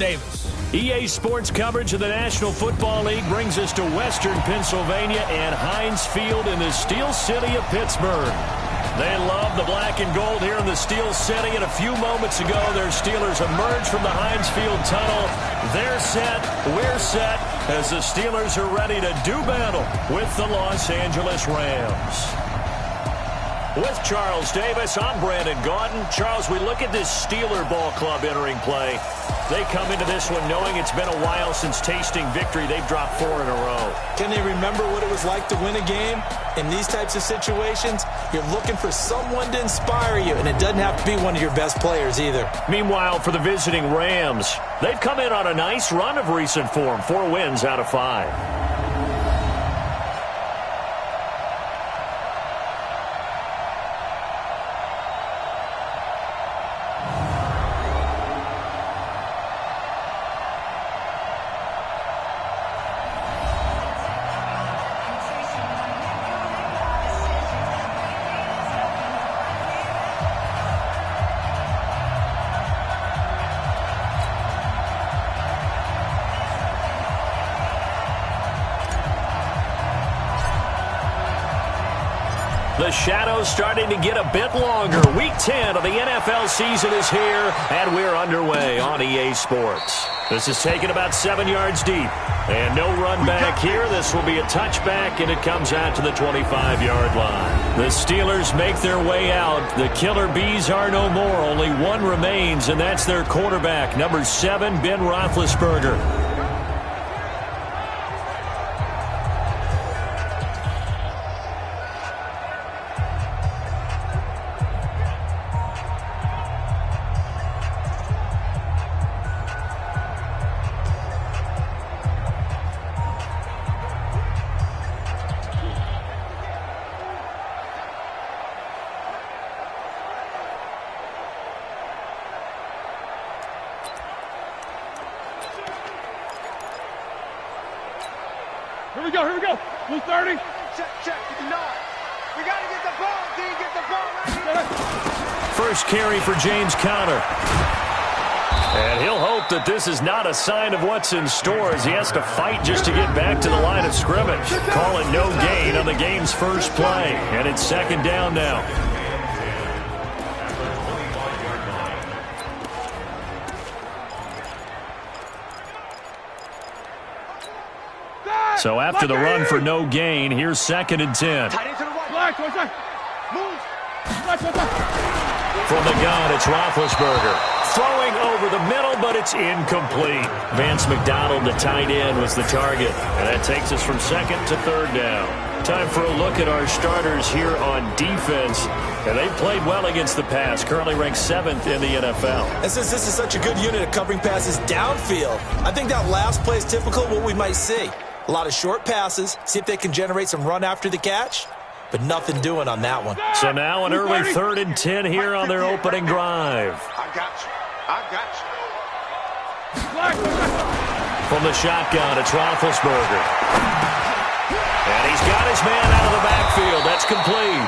Davis. EA Sports coverage of the National Football League brings us to Western Pennsylvania and Heinz Field in the Steel City of Pittsburgh. They love the black and gold here in the Steel City, and a few moments ago their Steelers emerged from the Heinz Field tunnel. They're set, we're set, as the Steelers are ready to do battle with the Los Angeles Rams. With Charles Davis, I'm Brandon Gaudin. Charles, we look at this Steeler ball club entering play. They come into this one knowing it's been a while since tasting victory. They've dropped 4 in a row. Can they remember what it was like to win a game? In these types of situations, you're looking for someone to inspire you, and it doesn't have to be one of your best players either. Meanwhile, for the visiting Rams, they've come in on a nice run of recent form. 4 wins out of 5. The shadow's starting to get a bit longer. Week 10 of the NFL season is here, and we're underway on EA Sports. This is taken about 7 yards deep, and no run back here. This will be a touchback, and it comes out to the 25-yard line. The Steelers make their way out. The Killer Bees are no more. Only one remains, and that's their quarterback, number 7, Ben Roethlisberger. Here we go. Blue 30. Check, get the nod. We got to get the ball, D. Get the ball right here. First carry for James Conner. And he'll hope that this is not a sign of what's in store as he has to fight just to get back to the line of scrimmage. Call it no gain on the game's first play. And it's second down now. So after the run for no gain, here's second and 10. From the gun, it's Roethlisberger. Throwing over the middle, but it's incomplete. Vance McDonald, the tight end, was the target. And that takes us from second to third down. Time for a look at our starters here on defense. And they've played well against the pass, currently ranked 7th in the NFL. And since this is such a good unit at covering passes downfield, I think that last play is typical of what we might see. A lot of short passes, see if they can generate some run after the catch, but nothing doing on that one. So now an early 3rd and 10 here on their opening drive. I got you. From the shotgun, it's Roethlisberger. And he's got his man out of the backfield. That's complete.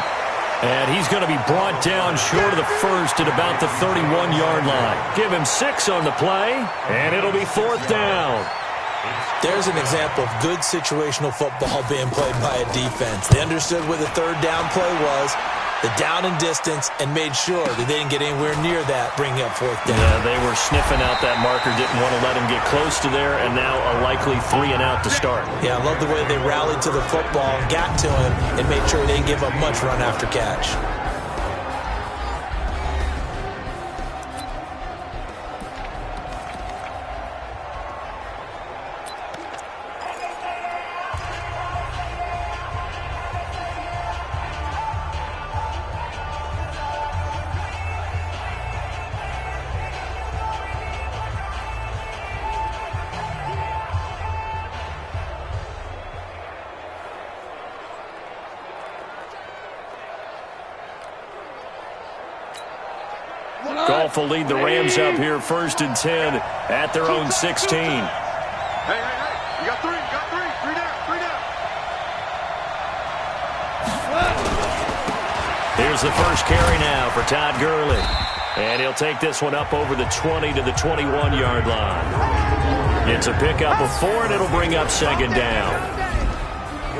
And he's going to be brought down short of the first at about the 31-yard line. Give him 6 on the play, and it'll be 4th down. There's an example of good situational football being played by a defense. They understood where the third down play was, the down and distance, and made sure that they didn't get anywhere near that, bringing up 4th down. Yeah, they were sniffing out that marker, didn't want to let him get close to there, and now a likely 3 and out to start. Yeah, I love the way they rallied to the football and got to him and made sure they didn't give up much run after catch. Goff will lead the Rams up here 1st and 10 at their own 16. Hey. You got 3 down. Here's the first carry now for Todd Gurley. And he'll take this one up over the 20 to the 21-yard line. It's a pickup of 4, and it'll bring up second down.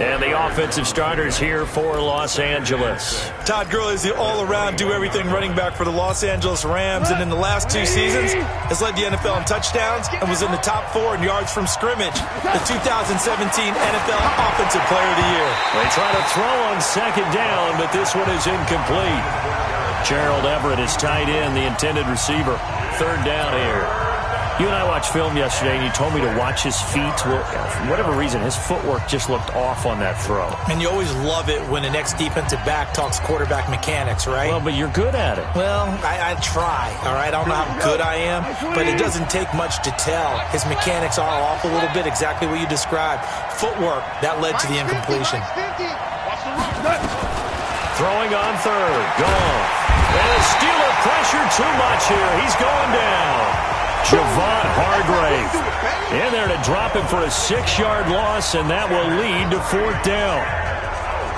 And the offensive starters here for Los Angeles. Todd Gurley is the all-around, do-everything running back for the Los Angeles Rams, and in the last 2 seasons has led the NFL in touchdowns and was in the top 4 in yards from scrimmage. The 2017 NFL Offensive Player of the Year. They try to throw on second down, but this one is incomplete. Gerald Everett is tight end, the intended receiver. Third down here. You and I watched film yesterday, and you told me to watch his feet. Well, for whatever reason, his footwork just looked off on that throw. And you always love it when an ex-defensive back talks quarterback mechanics, right? Well, but you're good at it. Well, I try, all right? I don't know how good I am, but it doesn't take much to tell. His mechanics are off a little bit, exactly what you described. Footwork, that led to the incompletion. Throwing on third. Gone. And the Steeler pressure too much here. He's going down. Javon Hargrave in there to drop him for a 6-yard loss, and that will lead to fourth down.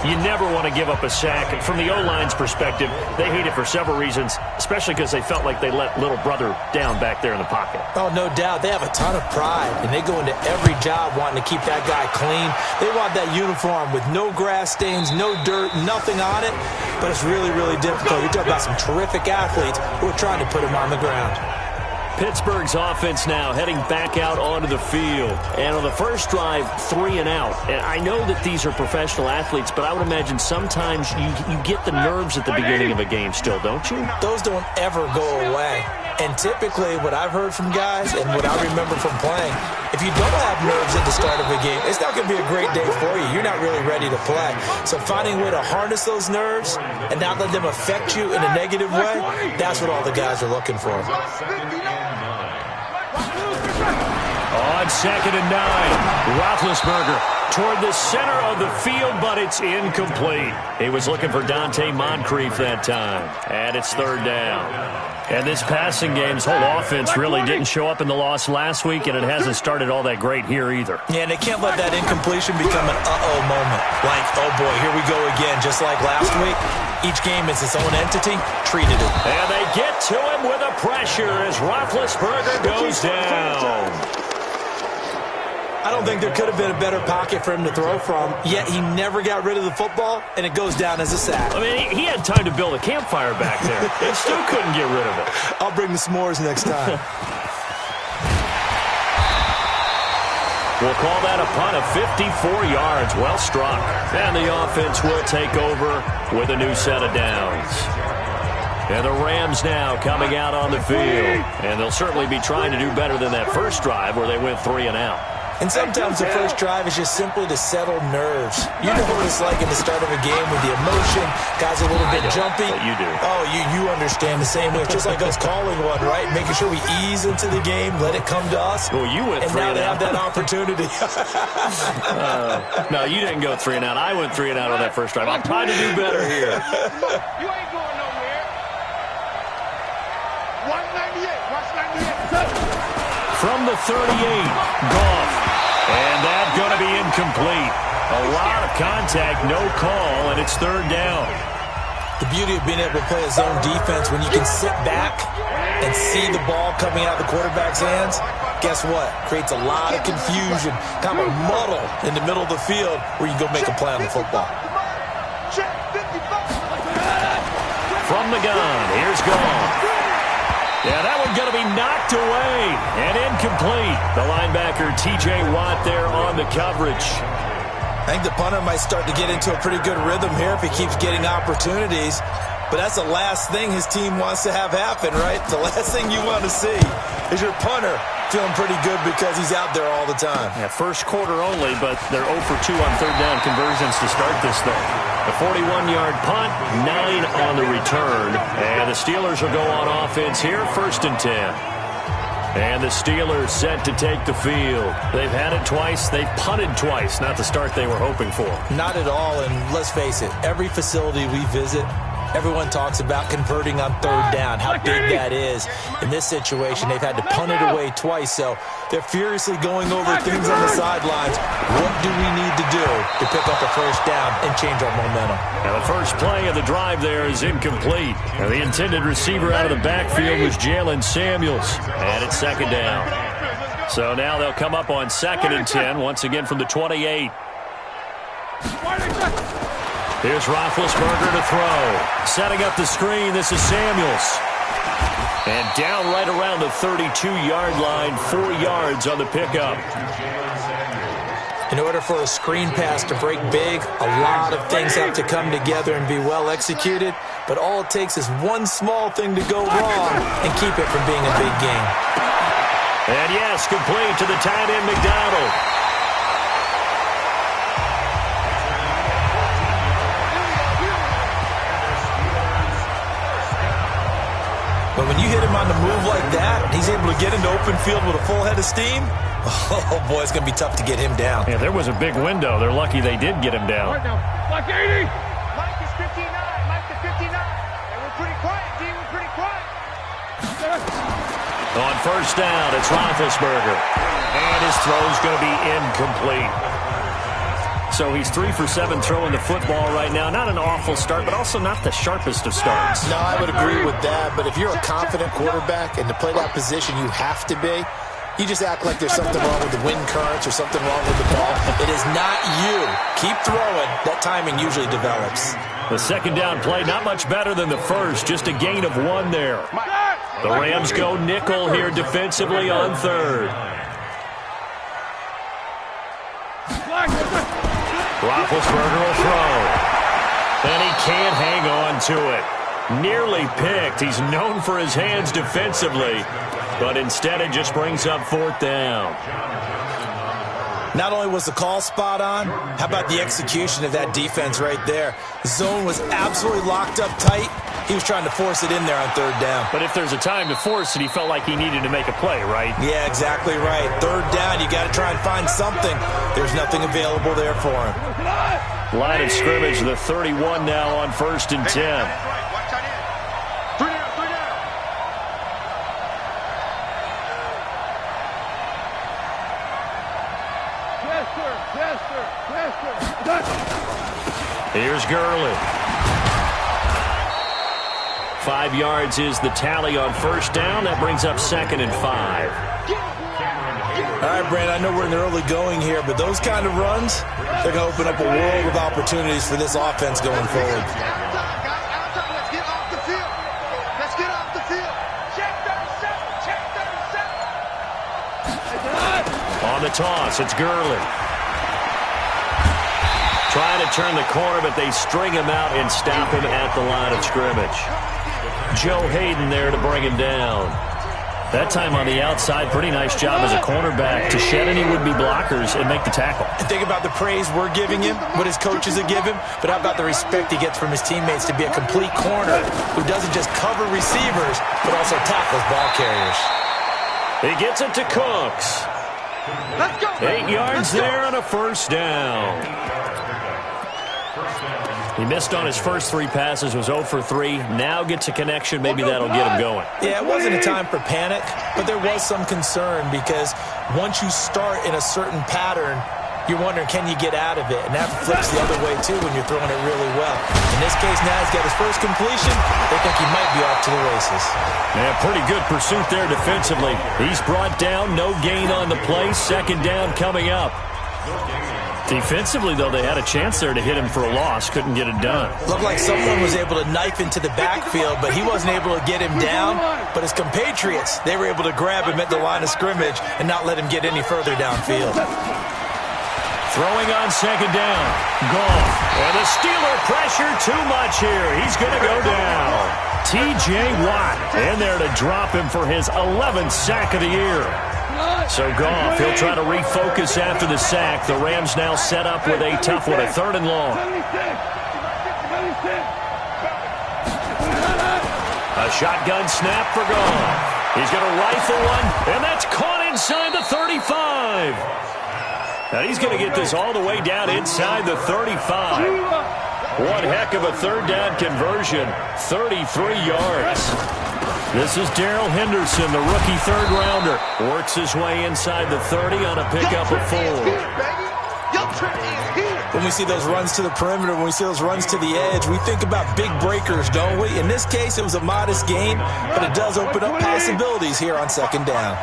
You never want to give up a sack. And from the O-line's perspective, they hate it for several reasons, especially because they felt like they let little brother down back there in the pocket. Oh, no doubt. They have a ton of pride, and they go into every job wanting to keep that guy clean. They want that uniform with no grass stains, no dirt, nothing on it, but it's really, really difficult. You're talking about some terrific athletes who are trying to put him on the ground. Pittsburgh's offense now heading back out onto the field. And on the first drive, 3 and out. And I know that these are professional athletes, but I would imagine sometimes you get the nerves at the beginning of a game still, don't you? Those don't ever go away. And typically what I've heard from guys and what I remember from playing, if you don't have nerves at the start of a game, it's not going to be a great day for you. You're not really ready to play. So finding a way to harness those nerves and not let them affect you in a negative way, that's what all the guys are looking for. On 2nd and 9, Roethlisberger toward the center of the field, but it's incomplete. He was looking for Dante Moncrief that time. And it's third down. And this passing game's whole offense really didn't show up in the loss last week, and it hasn't started all that great here either. Yeah, and they can't let that incompletion become an uh-oh moment. Like, oh boy, here we go again, just like last week. Each game is its own entity, treated it. And they get to him with a pressure as Roethlisberger goes down. I don't think there could have been a better pocket for him to throw from, yet he never got rid of the football, and it goes down as a sack. I mean, he had time to build a campfire back there. He still couldn't get rid of it. I'll bring the s'mores next time. We'll call that a punt of 54 yards. Well struck. And the offense will take over with a new set of downs. And the Rams now coming out on the field. And they'll certainly be trying to do better than that first drive where they went 3 and out. And sometimes the first drive is just simply to settle nerves. You know what it's like at the start of a game with the emotion. Guys are a little bit jumpy. But you do. Oh, you understand the same way. It's just like us calling one, right? Making sure we ease into the game, let it come to us. Well, you went 3 and out. And now they have that opportunity. No, you didn't go 3 and out. I went 3 and out on that first drive. I'll try to do better here. You ain't going nowhere. 198. Watch 98. From the 38, Goff. And that's going to be incomplete. A lot of contact, no call, and it's third down. The beauty of being able to play a zone defense, when you can sit back and see the ball coming out of the quarterback's hands, guess what? Creates a lot of confusion, kind of a muddle in the middle of the field where you go make a play on the football. From the gun, here's Goff. Yeah, that one's going to be knocked away and incomplete. The linebacker, T.J. Watt, there on the coverage. I think the punter might start to get into a pretty good rhythm here if he keeps getting opportunities. But that's the last thing his team wants to have happen, right? The last thing you want to see is your punter feeling pretty good because he's out there all the time. Yeah, first quarter only, but they're 0 for 2 on third down conversions to start this thing. A 41-yard punt, 9 on the return. And the Steelers will go on offense here, 1st and 10. And the Steelers set to take the field. They've had it twice. They've punted twice. Not the start they were hoping for. Not at all, and let's face it, every facility we visit, Everyone talks about converting on third down, how big that is. In this situation, they've had to punt it away twice, so they're furiously going over things on the sidelines. What do we need to do to pick up a first down and change our momentum? Now the first play of the drive there is incomplete. Now the intended receiver out of the backfield was Jalen Samuels. And it's second down. So now they'll come up on 2nd and 10, once again from the 28. Here's Roethlisberger to throw. Setting up the screen, this is Samuels. And down right around the 32-yard line, 4 yards on the pickup. In order for a screen pass to break big, a lot of things have to come together and be well executed. But all it takes is one small thing to go wrong and keep it from being a big game. And yes, complete to the tight end, McDonald. But when you hit him on the move like that, he's able to get into open field with a full head of steam, oh, boy, it's going to be tough to get him down. Yeah, there was a big window. They're lucky they did get him down. Right now, like 80. Mike is 59. Mike to 59. And we're pretty quiet, D. We're pretty quiet. On first down, it's Roethlisberger. And his throw's going to be incomplete. So he's 3 for 7 throwing the football right now. Not an awful start, but also not the sharpest of starts. No, I would agree with that. But if you're a confident quarterback and to play that position you have to be, you just act like there's something wrong with the wind currents or something wrong with the ball. It is not you. Keep throwing. That timing usually develops. The second down play, not much better than the first. Just a gain of 1 there. The Rams go nickel here defensively on third. Roethlisberger will throw. And he can't hang on to it. Nearly picked. He's known for his hands defensively. But instead it just brings up 4th down. Not only was the call spot on, how about the execution of that defense right there? The zone was absolutely locked up tight. He was trying to force it in there on 3rd down. But if there's a time to force it, he felt like he needed to make a play, right? Yeah, exactly right. 3rd down, you got to try and find something. There's nothing available there for him. Line of scrimmage, the 31 now on 1st and 10. Here's Gurley. 5 yards is the tally on 1st down. That brings up 2nd and 5. All right, Brand, I know we're in the early going here, but those kind of runs, they're going to open up a world of opportunities for this offense going forward. Outside, let's get off the field. Let's get off the field. Check 37. Check 37. On the toss, it's Gurley. Trying to turn the corner, but they string him out and stop him at the line of scrimmage. Joe Hayden there to bring him down. That time on the outside, pretty nice job as a cornerback to shed any would-be blockers and make the tackle. And think about the praise we're giving him, what his coaches have given him, but how about the respect he gets from his teammates to be a complete corner who doesn't just cover receivers, but also tackles ball carriers. He gets it to Cooks. Let's go. 8 yards there on a 1st down. He missed on his first 3 passes, was 0 for 3. Now gets a connection. Maybe that'll get him going. Yeah, it wasn't a time for panic, but there was some concern because once you start in a certain pattern, you're wondering, can you get out of it? And that flips the other way, too, when you're throwing it really well. In this case, now he's got his first completion. They think he might be off to the races. Yeah, pretty good pursuit there defensively. He's brought down, no gain on the play. 2nd down coming up. Defensively, though, they had a chance there to hit him for a loss. Couldn't get it done. Looked like someone was able to knife into the backfield, but he wasn't able to get him down. But his compatriots, they were able to grab him at the line of scrimmage and not let him get any further downfield. Throwing on 2nd down. Goff. And the Steeler pressure too much here. He's going to go down. T.J. Watt in there to drop him for his 11th sack of the year. So Goff, he'll try to refocus after the sack. The Rams now set up with a tough one, a 3rd and long. A shotgun snap for Goff. He's going to rifle one, and that's caught inside the 35. Now he's going to get this all the way down inside the 35. One heck of a third down conversion, 33 yards. This is Darrell Henderson, the rookie third-rounder. Works his way inside the 30 on a pickup of 4. When we see those runs to the perimeter, when we see those runs to the edge, we think about big breakers, don't we? In this case, it was a modest gain, but it does open up possibilities here on second down.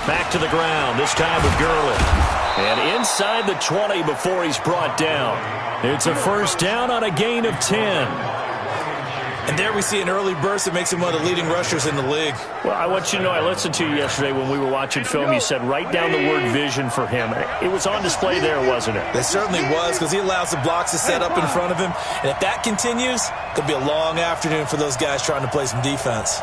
Back to the ground, this time with Gurley. And inside the 20 before he's brought down. It's a first down on a gain of 10. And there we see an early burst that makes him one of the leading rushers in the league. Well, I want you to know, I listened to you yesterday when we were watching film. You said write down the word vision for him. It was on display there, wasn't it? It certainly was, because he allows the blocks to set up in front of him. And if that continues, it'll be a long afternoon for those guys trying to play some defense.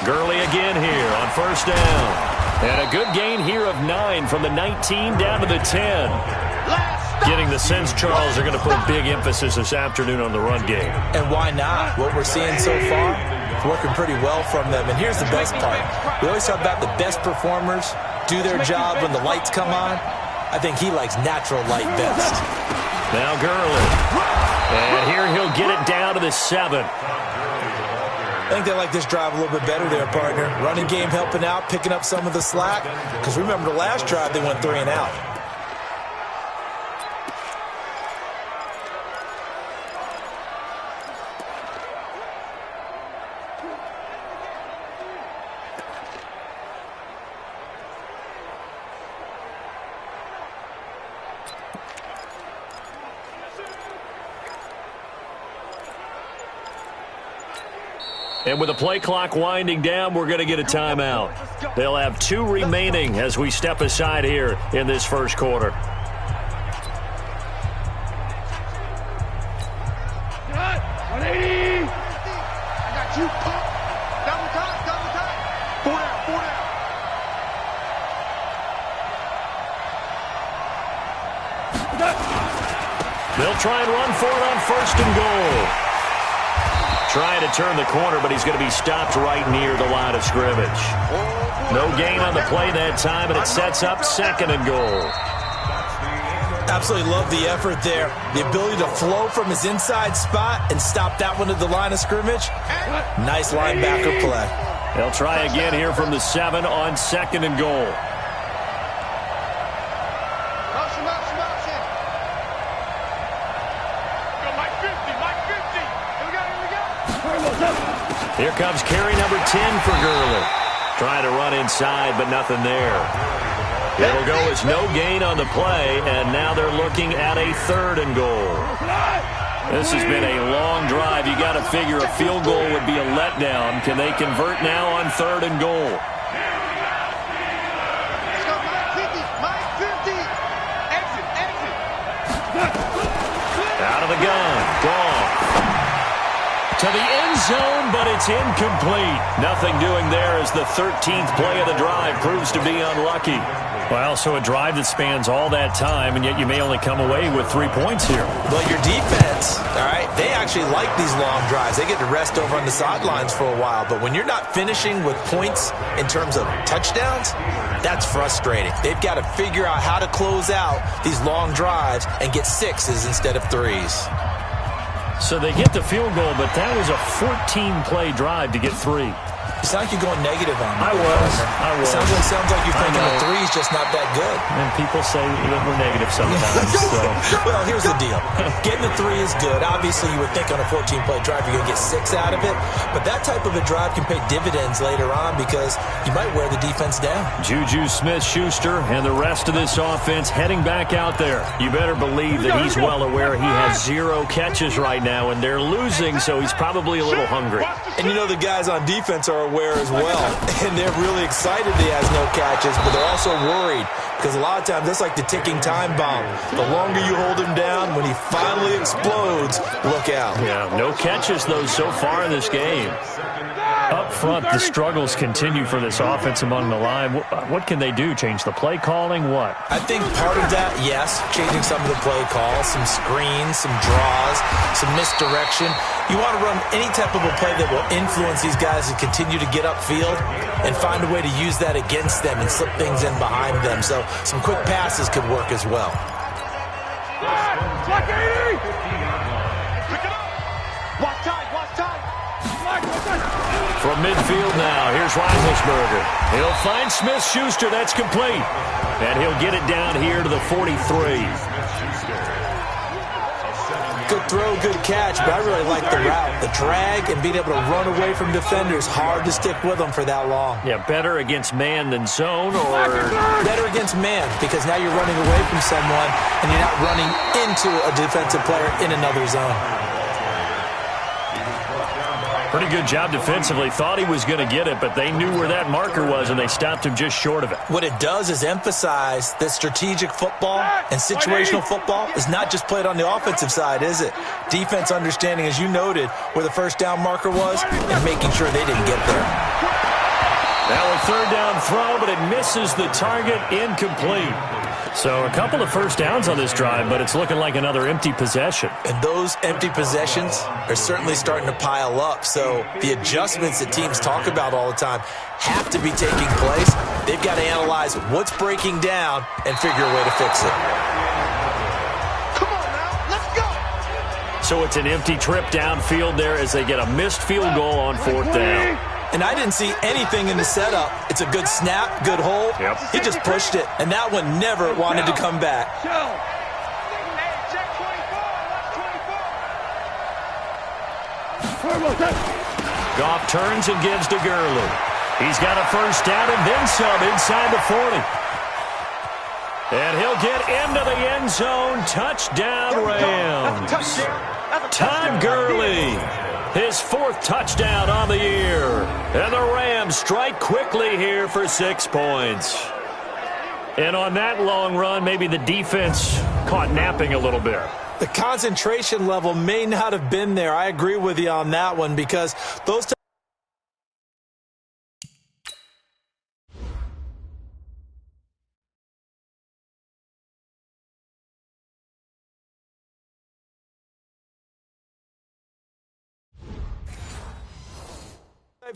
Gurley again here on first down. And a good gain here of 9 from the 19 down to the 10. Getting the sense, Charles, are going to put a big emphasis this afternoon on the run game. And why not? What we're seeing so far is working pretty well from them. And here's the best part. We always talk about the best performers do their job when the lights come on. I think he likes natural light best. Now Gurley. And here he'll get it down to the 7. I think they like this drive a little bit better there, partner. Running game helping out, picking up some of the slack. Because remember the last drive, they went 3 and out. And with the play clock winding down, we're going to get a timeout. They'll have 2 remaining as we step aside here in this first quarter. They'll try and run for it on first and goal. Trying to turn the corner, but he's going to be stopped right near the line of scrimmage. No gain on the play that time, and it sets up second and goal. Absolutely love the effort there. The ability to flow from his inside spot and stop that one at the line of scrimmage. Nice linebacker play. They'll try again here from the 7 on second and goal. Here comes carry number 10 for Gurley. Trying to run inside, but nothing there. It'll go as no gain on the play, and now they're looking at a third and goal. This has been a long drive. You got to figure a field goal would be a letdown. Can they convert now on third and goal? Out of the gun. Gone. To the end zone, but it's incomplete. Nothing doing there as the 13th play of the drive proves to be unlucky. Well, so a drive that spans all that time, and yet you may only come away with 3 points here. Well, your defense, all right, they actually like these long drives. They get to rest over on the sidelines for a while. But when you're not finishing with points in terms of touchdowns, that's frustrating. They've got to figure out how to close out these long drives and get 6s instead of 3s. So they get the field goal, but that was a 14-play drive to get 3. You sound like you're going negative on me. I was. Sounds like you're thinking the 3's just not that good. And people say that we're negative sometimes. So. Well, here's the deal. Getting the 3 is good. Obviously, you would think on a 14-play drive you're going to get 6 out of it. But that type of a drive can pay dividends later on because you might wear the defense down. Juju Smith-Schuster and the rest of this offense heading back out there. You better believe that he's well aware he has 0 catches right now, and they're losing, so he's probably a little hungry. And you know the guys on defense are aware as well. And they're really excited he has no catches, but they're also worried because a lot of times that's like the ticking time bomb. The longer you hold him down, when he finally explodes, look out. Yeah, no catches, though, so far in this game. Up front, the struggles continue for this offense among the line. What can they do? Change the play calling? What? I think part of that, yes, changing some of the play calls, some screens, some draws, some misdirection. You want to run any type of a play that will influence these guys to continue to get upfield and find a way to use that against them and slip things in behind them. So some quick passes could work as well. Block 80! Watch time, watch time. From midfield now, here's Reiselsberger. He'll find Smith-Schuster. That's complete. And he'll get it down here to the 43. Good throw, good catch, but I really like the route. The drag and being able to run away from defenders, hard to stick with them for that long. Yeah, better against man than zone, or better against man, because now you're running away from someone and you're not running into a defensive player in another zone. pretty good job defensively. Thought he was going to get it, but they knew where that marker was, and they stopped him just short of it. What it does is emphasize that strategic football and situational football is not just played on the offensive side, is it? Defense understanding, as you noted, where the first down marker was and making sure they didn't get there. Now a third down throw, but it misses the target, incomplete. So a couple of first downs on this drive, but it's looking like another empty possession. And those empty possessions are certainly starting to pile up. So the adjustments that teams talk about all the time have to be taking place. They've got to analyze what's breaking down and figure a way to fix it. Come on now, let's go. So it's an empty trip downfield there as they get a missed field goal on fourth down. And I didn't see anything in the setup. It's a good snap, good hold. Yep. He just pushed it, and that one never wanted to come back. Hey, check 24. Goff turns and gives to Gurley. He's got a first down and then some inside the 40. And he'll get into the end zone. Touchdown, Rams. Todd Gurley. His fourth touchdown on the year. And the Rams strike quickly here for 6 points. And on that long run, maybe the defense caught napping a little bit. The concentration level may not have been there. I agree with you on that one because those types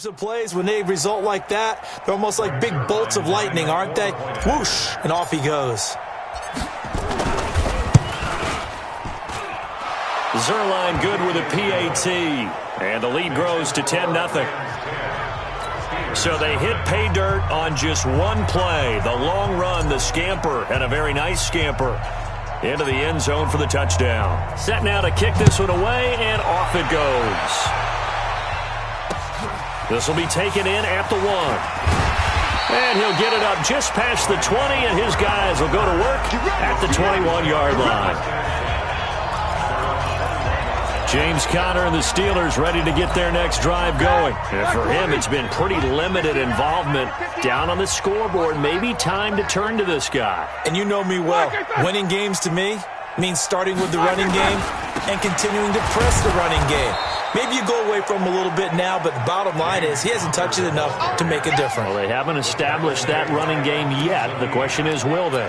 of plays, when they result like that, they're almost like big bolts of lightning, aren't they? Whoosh, and off he goes. Zerline good with a PAT, and the lead grows to 10-0. So they hit pay dirt on just one play. The long run, the scamper, and a very nice scamper into the end zone for the touchdown. Set now to kick this one away, and off it goes. This will be taken in at the 1. And he'll get it up just past the 20, and his guys will go to work at the 21-yard line. James Conner and the Steelers ready to get their next drive going. And for him, it's been pretty limited involvement down on the scoreboard. Maybe time to turn to this guy. And you know me well. Winning games to me means starting with the running game and continuing to press the running game. Maybe you go away from him a little bit now, but the bottom line is he hasn't touched it enough to make a difference. Well, they haven't established that running game yet. The question is, will they?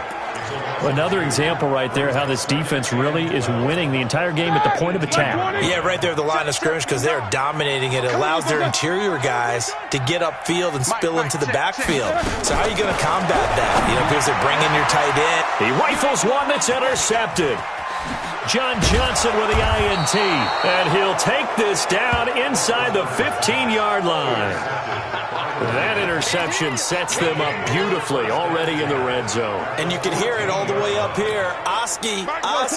Another example right there how this defense really is winning the entire game at the point of attack. Yeah, right there at the line of scrimmage because they're dominating it. It allows their interior guys to get upfield and spill into the backfield. So how are you going to combat that? You know, because they're bringing your tight end. He rifles one that's intercepted. John Johnson with the INT, and he'll take this down inside the 15-yard line. That interception sets them up beautifully already in the red zone. And you can hear it all the way up here. Oski,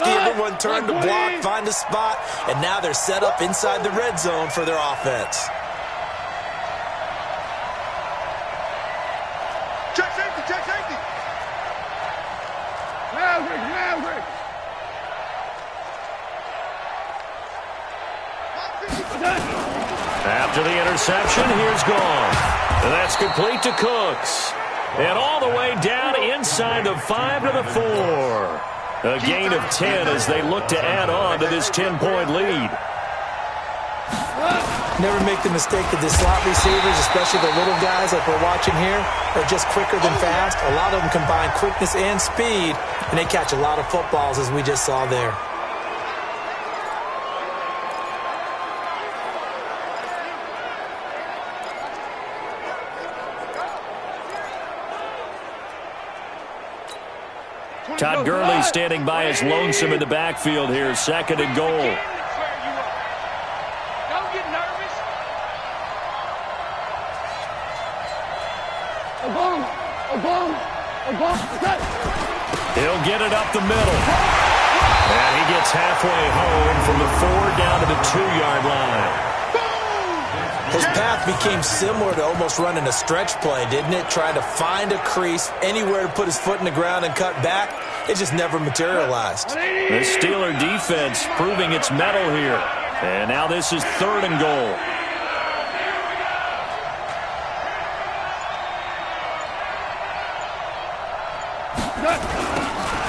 everyone turned to block, find a spot, and now they're set up inside the red zone for their offense. Check safety, check safety. Maverick. After the interception, here's gone. And that's complete to Cooks. And all the way down inside the 5 to the 4. A gain of 10 as they look to add on to this 10-point lead. Never make the mistake that the slot receivers, especially the little guys like we're watching here, are just quicker than fast. A lot of them combine quickness and speed, and they catch a lot of footballs, as we just saw there. Todd Gurley standing by as lonesome in the backfield here. 2nd and goal. Don't get nervous. He'll get it up the middle. And he gets halfway home from the 4 down to the 2-yard line. His path became similar to almost running a stretch play, didn't it? Trying to find a crease, anywhere to put his foot in the ground and cut back. It just never materialized. The Steeler defense proving its mettle here. And now this is 3rd and goal.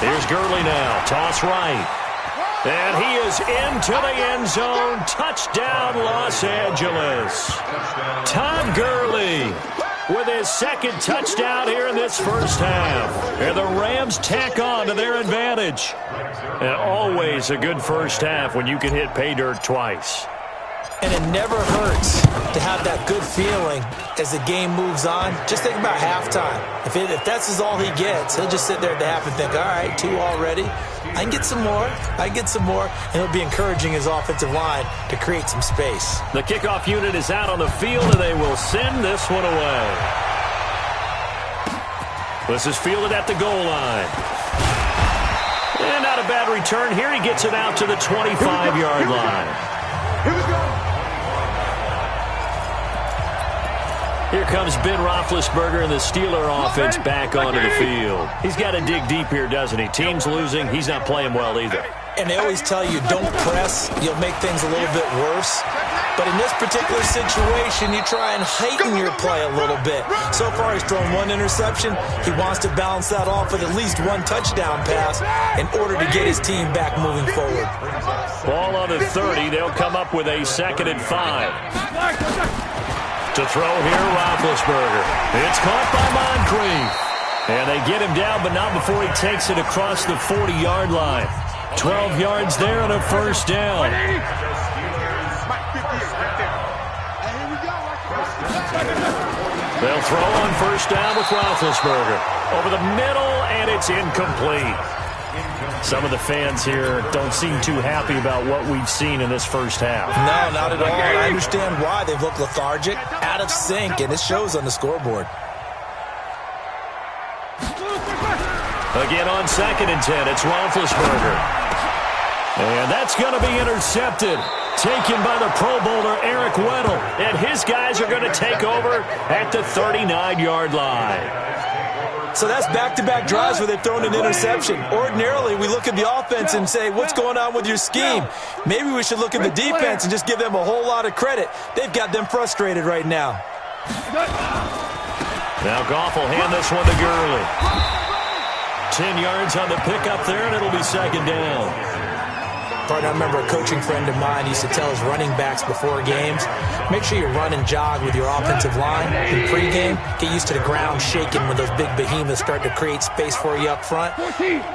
Here's Gurley now. Toss right. And he is into the end zone. Touchdown, Los Angeles. Todd Gurley with his 2nd touchdown here in this first half. And the Rams tack on to their advantage. And always a good first half when you can hit pay dirt twice. And it never hurts to have that good feeling as the game moves on. Just think about halftime. If that's all he gets, he'll just sit there at the half and think, all right, 2 already. I can get some more. And it'll be encouraging his offensive line to create some space. The kickoff unit is out on the field, and they will send this one away. This is fielded at the goal line. And not a bad return here. He gets it out to the 25-yard line. Here we go. Here comes Ben Roethlisberger and the Steeler offense back onto the field. He's got to dig deep here, doesn't he? Team's losing. He's not playing well either. And they always tell you, don't press. You'll make things a little bit worse. But in this particular situation, you try and heighten your play a little bit. So far, he's thrown 1 interception. He wants to balance that off with at least 1 touchdown pass in order to get his team back moving forward. Ball on the 30. They'll come up with a 2nd and 5. To throw here, Roethlisberger. It's caught by Moncrief. And they get him down, but not before he takes it across the 40-yard line. 12 yards there and a first down. They'll throw on first down with Roethlisberger. Over the middle, and it's incomplete. Some of the fans here don't seem too happy about what we've seen in this first half. No, not at all. I understand why. They've looked lethargic, out of sync, and it shows on the scoreboard. Again on 2nd and 10, it's Roethlisberger. And that's going to be intercepted. Taken by the Pro Bowler Eric Weddle. And his guys are going to take over at the 39-yard line. So that's back-to-back drives where they've thrown an interception. Ordinarily, we look at the offense and say, what's going on with your scheme? Maybe we should look at the defense and just give them a whole lot of credit. They've got them frustrated right now. Now Goff will hand this one to Gurley. 10 yards on the pickup there, and it'll be 2nd down. Partner, I remember a coaching friend of mine used to tell his running backs before games, make sure you run and jog with your offensive line in pregame. Get used to the ground shaking when those big behemoths start to create space for you up front.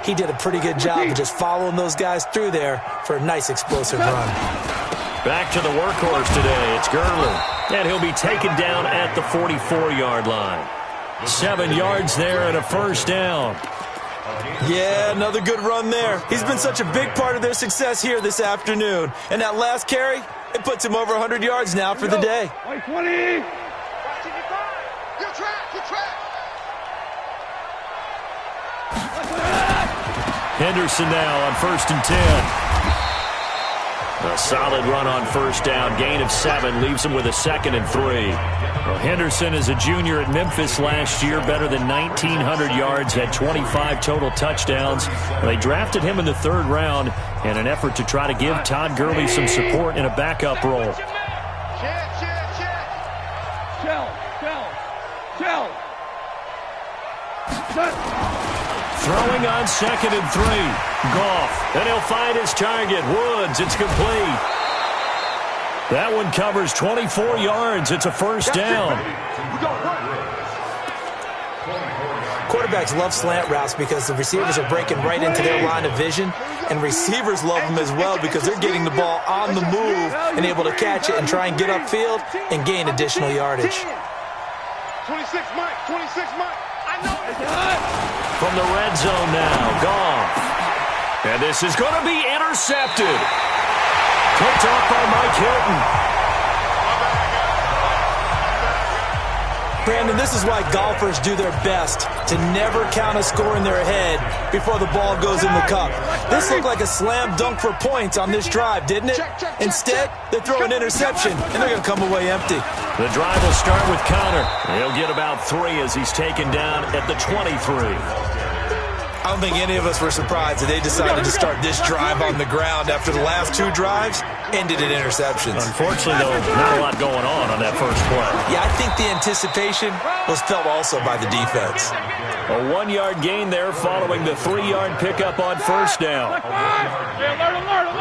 He did a pretty good job of just following those guys through there for a nice explosive run. Back to the workhorse today. It's Gurley. And he'll be taken down at the 44-yard line. 7 yards there and a first down. Yeah, another good run there. He's been such a big part of their success here this afternoon. And that last carry, it puts him over 100 yards now for the day. 20. Good track. Henderson now on 1st and 10. A solid run on first down. Gain of 7 leaves him with a 2nd and 3. Well, Henderson is a junior at Memphis last year, better than 1,900 yards, had 25 total touchdowns. They drafted him in the 3rd round in an effort to try to give Todd Gurley some support in a backup role. Chip. Throwing on 2nd and 3. Goff. And he'll find his target. Woods. It's complete. That one covers 24 yards. It's a first down. Quarterbacks love slant routes because the receivers are breaking right into their line of vision, and receivers love them as well because they're getting the ball on the move and able to catch it and try and get upfield and gain additional yardage. 26 Mike, 26 Mike. I know it. From the red zone now, Goff. And this is going to be intercepted. Picked off by Mike Hilton. Brandon, this is why golfers do their best to never count a score in their head before the ball goes in the cup. This looked like a slam dunk for points on this drive, didn't it? Instead, they throw an interception, and they're going to come away empty. The drive will start with Connor. He'll get about 3 as he's taken down at the 23. I don't think any of us were surprised that they decided to start this drive on the ground after the last 2 drives ended in interceptions. Unfortunately, though, not a lot going on that first play. Yeah, I think the anticipation was felt also by the defense. A 1-yard gain there following the 3-yard pickup on first down. Alert.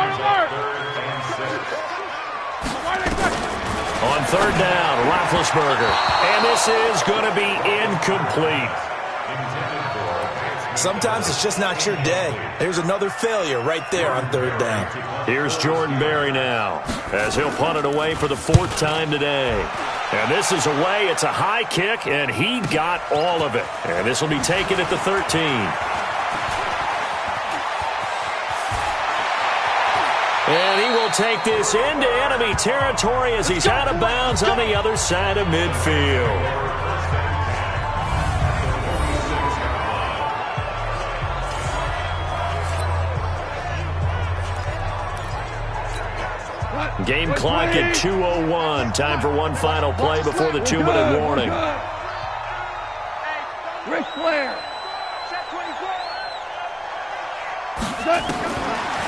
On third down, Roethlisberger. And this is going to be incomplete. Sometimes it's just not your day. There's another failure right there on third down. Here's Jordan Berry now as he'll punt it away for the 4th time today. And this is away. It's a high kick, and he got all of it. And this will be taken at the 13. And he will take this into enemy territory as he's out of bounds on the other side of midfield. Game clock at 2:01. Time for one final play before the 2-minute warning. Ric Flair.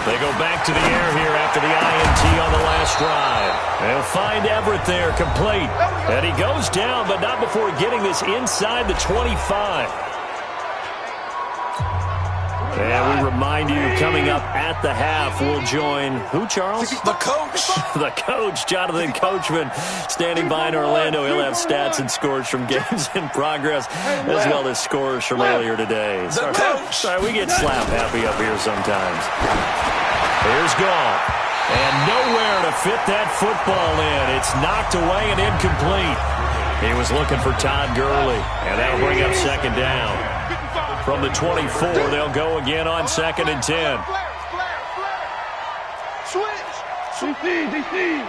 They go back to the air here after the INT on the last drive. They'll find Everett there, complete. And he goes down, but not before getting this inside the 25. And we remind you, coming up at the half, we'll join who, Charles? The coach. The coach, Jonathan Coachman, standing by in Orlando. He'll have stats and scores from games in progress, as well as scores from earlier today. Sorry, we get slap happy up here sometimes. Here's Goff. And nowhere to fit that football in. It's knocked away and incomplete. He was looking for Todd Gurley, and that'll bring up 2nd down. From the 24, they'll go again on 2nd and 10. Switch. DC.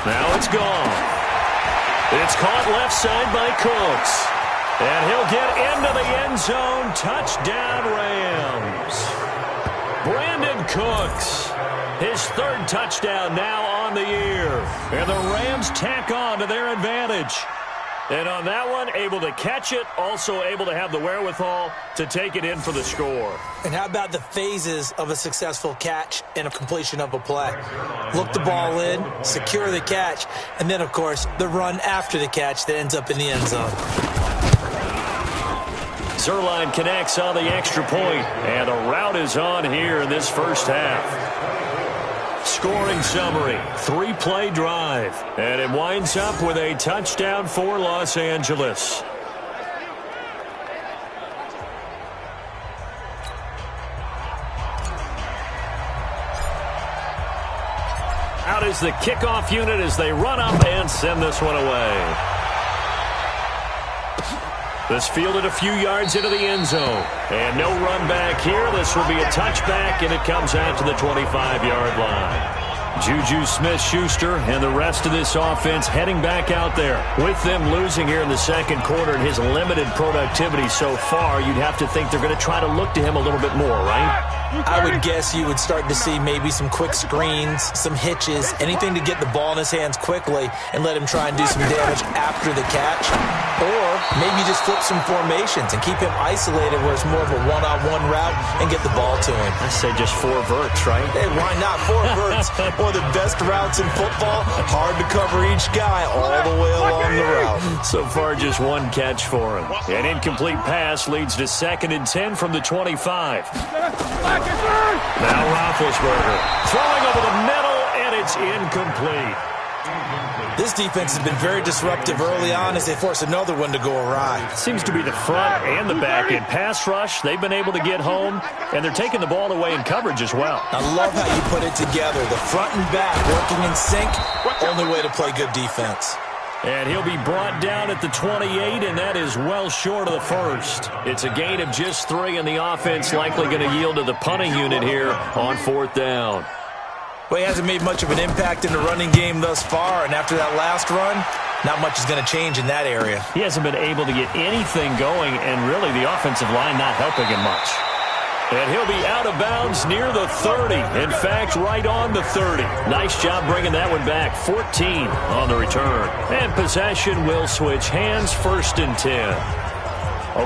Now it's gone. It's caught left side by Cooks. And he'll get into the end zone. Touchdown, Rams. Brandon Cooks. His 3rd touchdown now on the year. And the Rams tack on to their advantage. And on that one, able to catch it, also able to have the wherewithal to take it in for the score. And how about the phases of a successful catch and a completion of a play? Look the ball in, secure the catch, and then, of course, the run after the catch that ends up in the end zone. Zerline connects on the extra point, and a rout is on here in this first half. Scoring summary, 3-play drive, and it winds up with a touchdown for Los Angeles. Out is the kickoff unit as they run up and send this one away. This fielded a few yards into the end zone. And no run back here. This will be a touchback, and it comes out to the 25-yard line. Juju Smith-Schuster and the rest of this offense heading back out there. With them losing here in the second quarter and his limited productivity so far, you'd have to think they're going to try to look to him a little bit more, right? I would guess you would start to see maybe some quick screens, some hitches, anything to get the ball in his hands quickly and let him try and do some damage after the catch. Or maybe just flip some formations and keep him isolated where it's more of a one-on-one route and get the ball to him. I say just 4 verts, right? Hey, why not? 4 verts, one of the best routes in football. Hard to cover each guy all the way along the route. So far, just 1 catch for him. An incomplete pass leads to 2nd and 10 from the 25. Now Roethlisberger throwing over the middle, and it's incomplete. This defense has been very disruptive early on as they force another one to go awry. Seems to be the front and the back end. Pass rush, they've been able to get home, and they're taking the ball away in coverage as well. I love how you put it together. The front and back working in sync, only way to play good defense. And he'll be brought down at the 28, and that is well short of the first. It's a gain of just 3, and the offense likely going to yield to the punting unit here on 4th down. Well, he hasn't made much of an impact in the running game thus far, and after that last run, not much is going to change in that area. He hasn't been able to get anything going, and really the offensive line not helping him much. And he'll be out of bounds near the 30. In fact, right on the 30. Nice job bringing that one back. 14 on the return. And possession will switch hands, 1st and 10.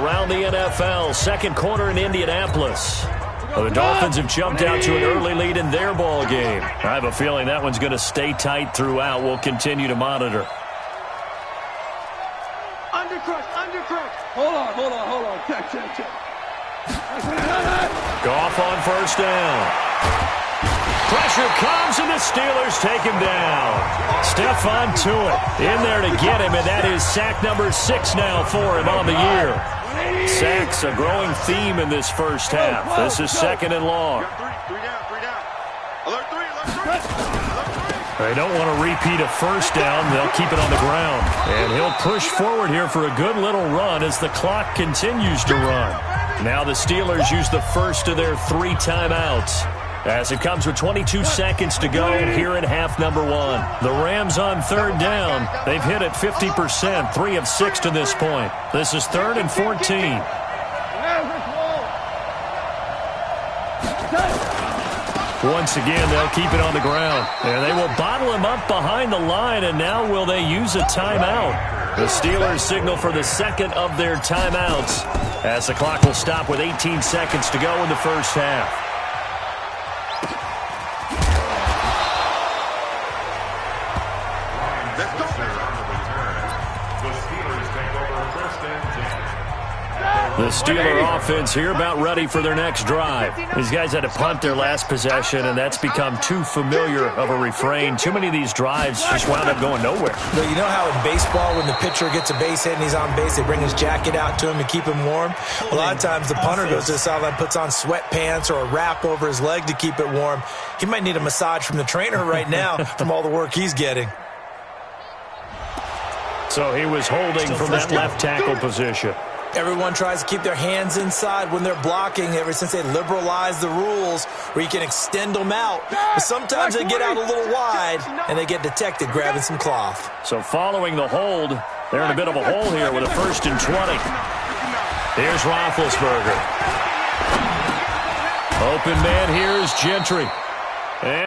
Around the NFL, 2nd quarter in Indianapolis. Well, the Dolphins have jumped out to an early lead in their ball game. I have a feeling that one's going to stay tight throughout. We'll continue to monitor. Undercrush. Hold on. Check. Goff on 1st down. Pressure comes, and the Steelers take him down. Stephon Tuitt in there to get him, and that is sack number 6 now for him on the year. Sacks a growing theme in this first half. This is 2nd and long. 3 down. Alert 3. They don't want to repeat a 1st down. They'll keep it on the ground. And he'll push forward here for a good little run as the clock continues to run. Now the Steelers use the first of their 3 timeouts, as it comes with 22 seconds to go here in half number 1. The Rams on 3rd down. They've hit it 50%, 3 of 6 to this point. This is 3rd and 14. Once again, they'll keep it on the ground. And they will bottle him up behind the line, and now will they use a timeout? The Steelers signal for the 2nd of their timeouts, as the clock will stop with 18 seconds to go in the first half. The Steeler offense here about ready for their next drive. These guys had to punt their last possession, and that's become too familiar of a refrain. Too many of these drives just wound up going nowhere. But you know how in baseball, when the pitcher gets a base hit and he's on base, they bring his jacket out to him to keep him warm? A lot of times the punter goes to the sideline, puts on sweatpants or a wrap over his leg to keep it warm. He might need a massage from the trainer right now from all the work he's getting. So he was holding from that left tackle position. Everyone tries to keep their hands inside when they're blocking ever since they liberalized the rules where you can extend them out. But sometimes they get out a little wide and they get detected grabbing some cloth. So following the hold, they're in a bit of a hole here with a 1st and 20. Here's Roethlisberger. Open man here is Gentry. And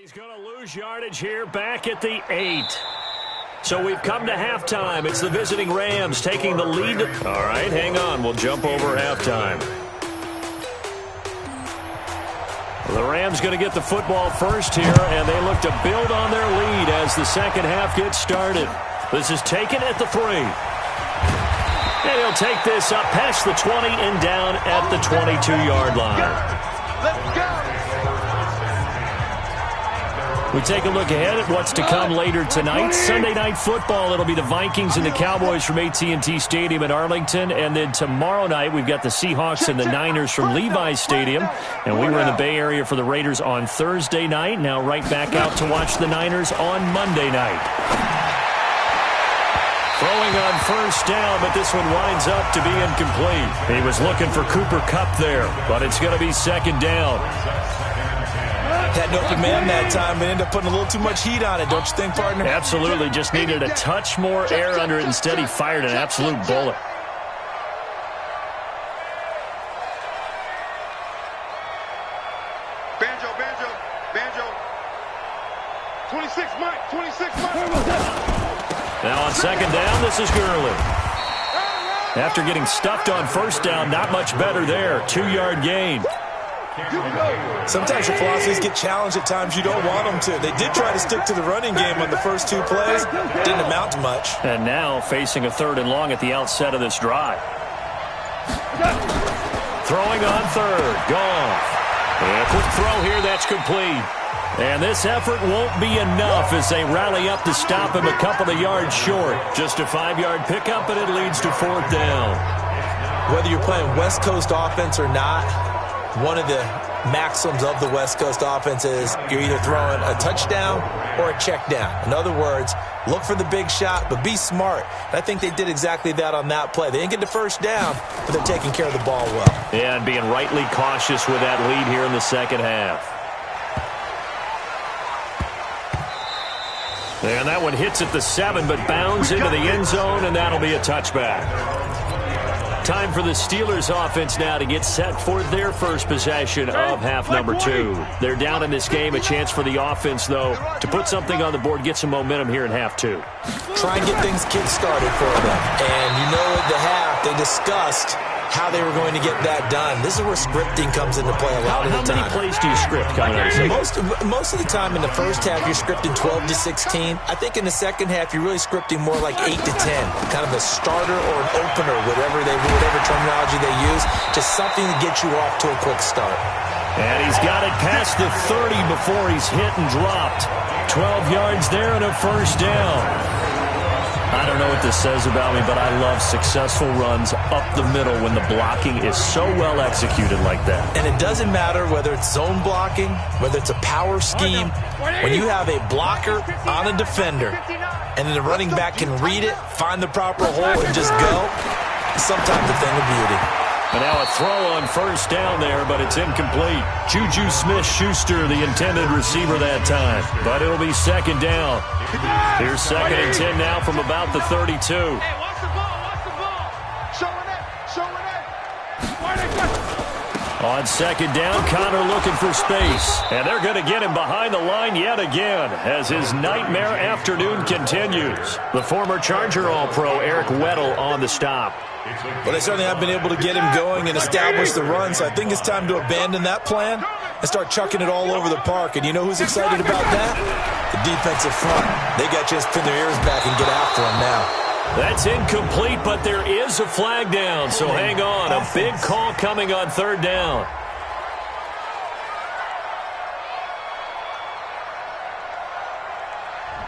He's going to lose yardage here back at the 8. So we've come to halftime. It's the visiting Rams taking the lead. All right, hang on. We'll jump over halftime. The Rams going to get the football first here, and they look to build on their lead as the second half gets started. This is taken at the 3. And he'll take this up past the 20 and down at the 22-yard line. Let's go. We take a look ahead at what's to come later tonight. Sunday Night Football, it'll be the Vikings and the Cowboys from AT&T Stadium in Arlington. And then tomorrow night, we've got the Seahawks and the Niners from Levi's Stadium. And we were in the Bay Area for the Raiders on Thursday night. Now right back out to watch the Niners on Monday night. Throwing on first down, but this one winds up to be incomplete. He was looking for Cooper Kupp there, but it's going to be second down. Had an open man that time and ended up putting a little too much heat on it, don't you think, partner? Absolutely. Just needed a touch more air under it. Instead, he fired an absolute bullet. Banjo, banjo, banjo. 26, Mike, 26, Mike. Now on second down, this is Gurley. After getting stuffed on first down, not much better there. 2-yard gain. Sometimes your philosophies get challenged at times you don't want them to. They did try to stick to the running game on the first 2 plays. Didn't amount to much. And now facing a 3rd and long at the outset of this drive. Throwing on 3rd. Gone. And a quick throw here. That's complete. And this effort won't be enough as they rally up to stop him a couple of yards short. Just a 5-yard pickup, and it leads to 4th down. Whether you're playing West Coast offense or not, one of the maxims of the West Coast offense is you're either throwing a touchdown or a check down. In other words, look for the big shot, but be smart. And I think they did exactly that on that play. They didn't get the first down, but they're taking care of the ball well. Yeah, and being rightly cautious with that lead here in the second half. And that one hits at the 7, but bounds into the end zone, and that'll be a touchback. Time for the Steelers offense now to get set for their first possession of half number 2. They're down in this game. A chance for the offense, though, to put something on the board, get some momentum here in half 2. Try and get things kick-started for them. And you know at the half, they discussed how they were going to get that done. This is where scripting comes into play a lot of the time. How many plays do you script coming out of most of the time in the first half, you're scripting 12 to 16. I think in the second half, you're really scripting more like 8 to 10. Kind of a starter or an opener, whatever terminology they use. Just something to get you off to a quick start. And he's got it past the 30 before he's hit and dropped. 12 yards there and a first down. I don't know what this says about me, but I love successful runs up the middle when the blocking is so well executed like that. And it doesn't matter whether it's zone blocking, whether it's a power scheme. When you have a blocker on a defender, and then the running back can read it, find the proper hole, and just go, sometimes a thing of beauty. And now a throw on first down there, but it's incomplete. Juju Smith-Schuster, the intended receiver that time. But it'll be second down. Here's 2nd and 10 now from about the 32. Hey, watch the ball, watch the ball. Showing it. On second down, Connor looking for space. And they're going to get him behind the line yet again as his nightmare afternoon continues. The former Charger All-Pro Eric Weddle on the stop. Well, they certainly have been able to get him going and establish the run, so I think it's time to abandon that plan and start chucking it all over the park. And you know who's excited about that? The defensive front. They got to just pin their ears back and get after him now. That's incomplete, but there is a flag down, so hang on. A big call coming on 3rd down.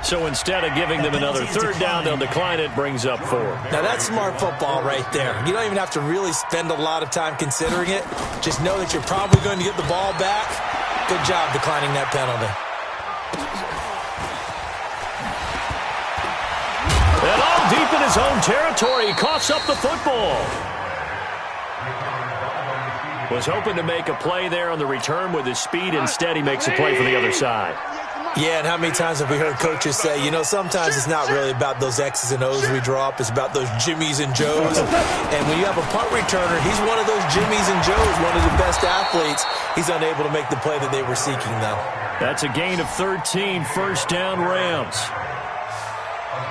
So instead of giving them another 3rd down, they'll decline it, brings up 4. Now that's smart football right there. You don't even have to really spend a lot of time considering it. Just know that you're probably going to get the ball back. Good job declining that penalty. And all deep in his own territory, he coughs up the football. Was hoping to make a play there on the return with his speed. Instead, he makes a play for the other side. Yeah, and how many times have we heard coaches say, you know, sometimes it's not really about those X's and O's we draw up. It's about those Jimmies and Joes. And when you have a punt returner, he's one of those Jimmies and Joes, one of the best athletes. He's unable to make the play that they were seeking, though. That's a gain of 13, first down Rams.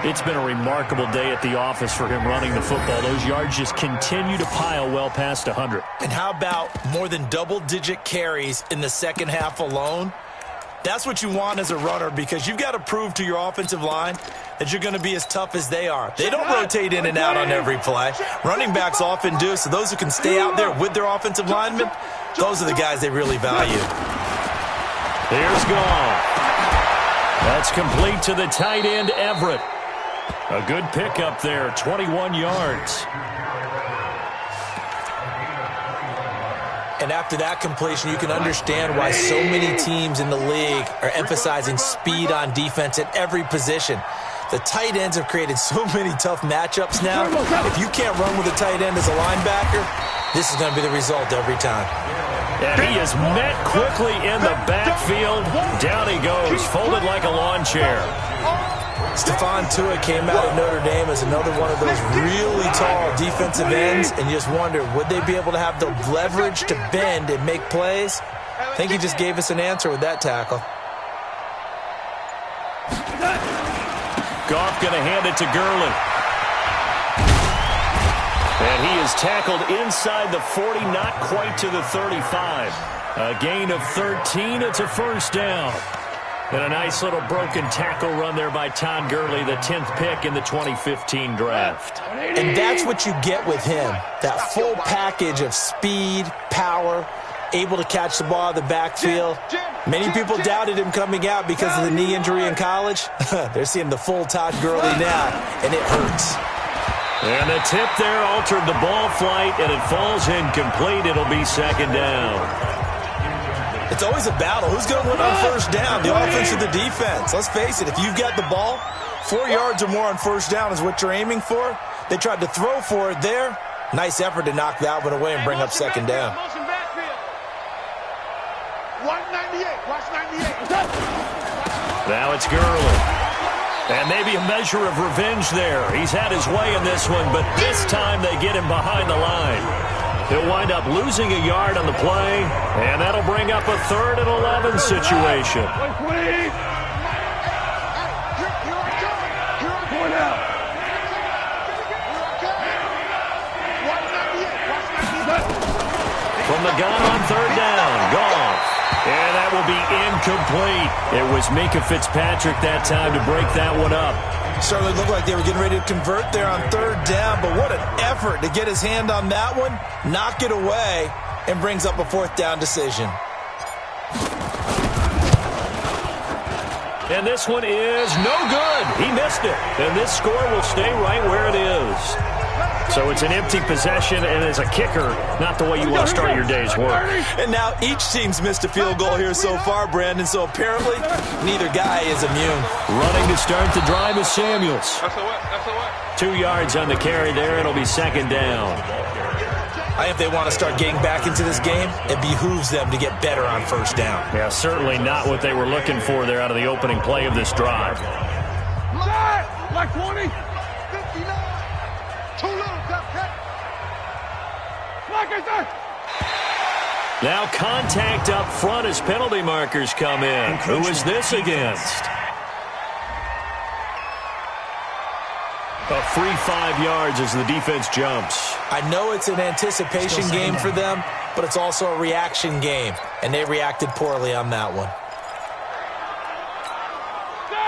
It's been a remarkable day at the office for him running the football. Those yards just continue to pile well past 100. And how about more than double-digit carries in the second half alone? That's what you want as a runner, because you've got to prove to your offensive line that you're going to be as tough as they are. They don't rotate in and out on every play. Running backs often do, so those who can stay out there with their offensive linemen, those are the guys they really value. Here's Goff. That's complete to the tight end, Everett. A good pickup there, 21 yards. And after that completion, you can understand why so many teams in the league are emphasizing speed on defense at every position. The tight ends have created so many tough matchups now. If you can't run with a tight end as a linebacker, this is going to be the result every time. And he is met quickly in the backfield. Down he goes, folded like a lawn chair. Stephon Tuitt came out of Notre Dame as another one of those really tall defensive ends, and you just wonder, would they be able to have the leverage to bend and make plays? I think he just gave us an answer with that tackle. Goff going to hand it to Gurley. And he is tackled inside the 40, not quite to the 35. A gain of 13, it's a first down. And a nice little broken tackle run there by Todd Gurley, the 10th pick in the 2015 draft. And that's what you get with him, that full package of speed, power, able to catch the ball out of the backfield. Many people doubted him coming out because of the knee injury in college. They're seeing the full Todd Gurley now, and it hurts. And the tip there altered the ball flight, and it falls incomplete. It'll be second down. It's always a battle. Who's going to win on first down, the offense or the defense? Let's face it, if you've got the ball, 4 yards or more on first down is what you're aiming for. They tried to throw for it there. Nice effort to knock that one away and bring up second down. Now it's Gurley. And maybe a measure of revenge there. He's had his way in this one, but this time they get him behind the line. He'll wind up losing a yard on the play, and that'll bring up a 3rd and 11 situation. From the gun on 3rd down, Goff. And that will be incomplete. It was Minkah Fitzpatrick that time to break that one up. Certainly looked like they were getting ready to convert there on 3rd down, but what an effort to get his hand on that one, knock it away, and brings up a 4th down decision. And this one is no good. He missed it. And this score will stay right where it is. So it's an empty possession, and as a kicker, not the way you want to start your day's work. And now each team's missed a field goal here so far, Brandon, so apparently neither guy is immune. Running to start the drive is Samuels. 2 yards on the carry there. It'll be second down. I think if they want to start getting back into this game, it behooves them to get better on first down. Yeah, certainly not what they were looking for there out of the opening play of this drive. Like 20. 59. Too little, Now contact up front as penalty markers come in. Who is this against? A free 5 yards as the defense jumps. I know it's an anticipation game for them, but it's also a reaction game, and they reacted poorly on that one.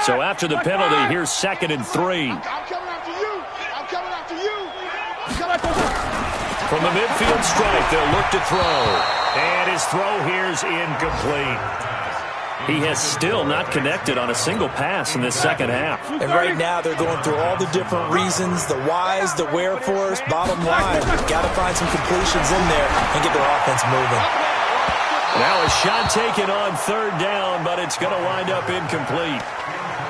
So after the penalty, here's 2nd and 3. I'm coming after you. I'm coming after you. I'm coming after you. From the midfield stripe, they'll look to throw. And his throw here's incomplete. He has still not connected on a single pass in this second half. And right now they're going through all the different reasons, the whys, the wherefores. Bottom line, got to find some completions in there and get their offense moving. Now a shot taken on 3rd down, but it's going to wind up incomplete.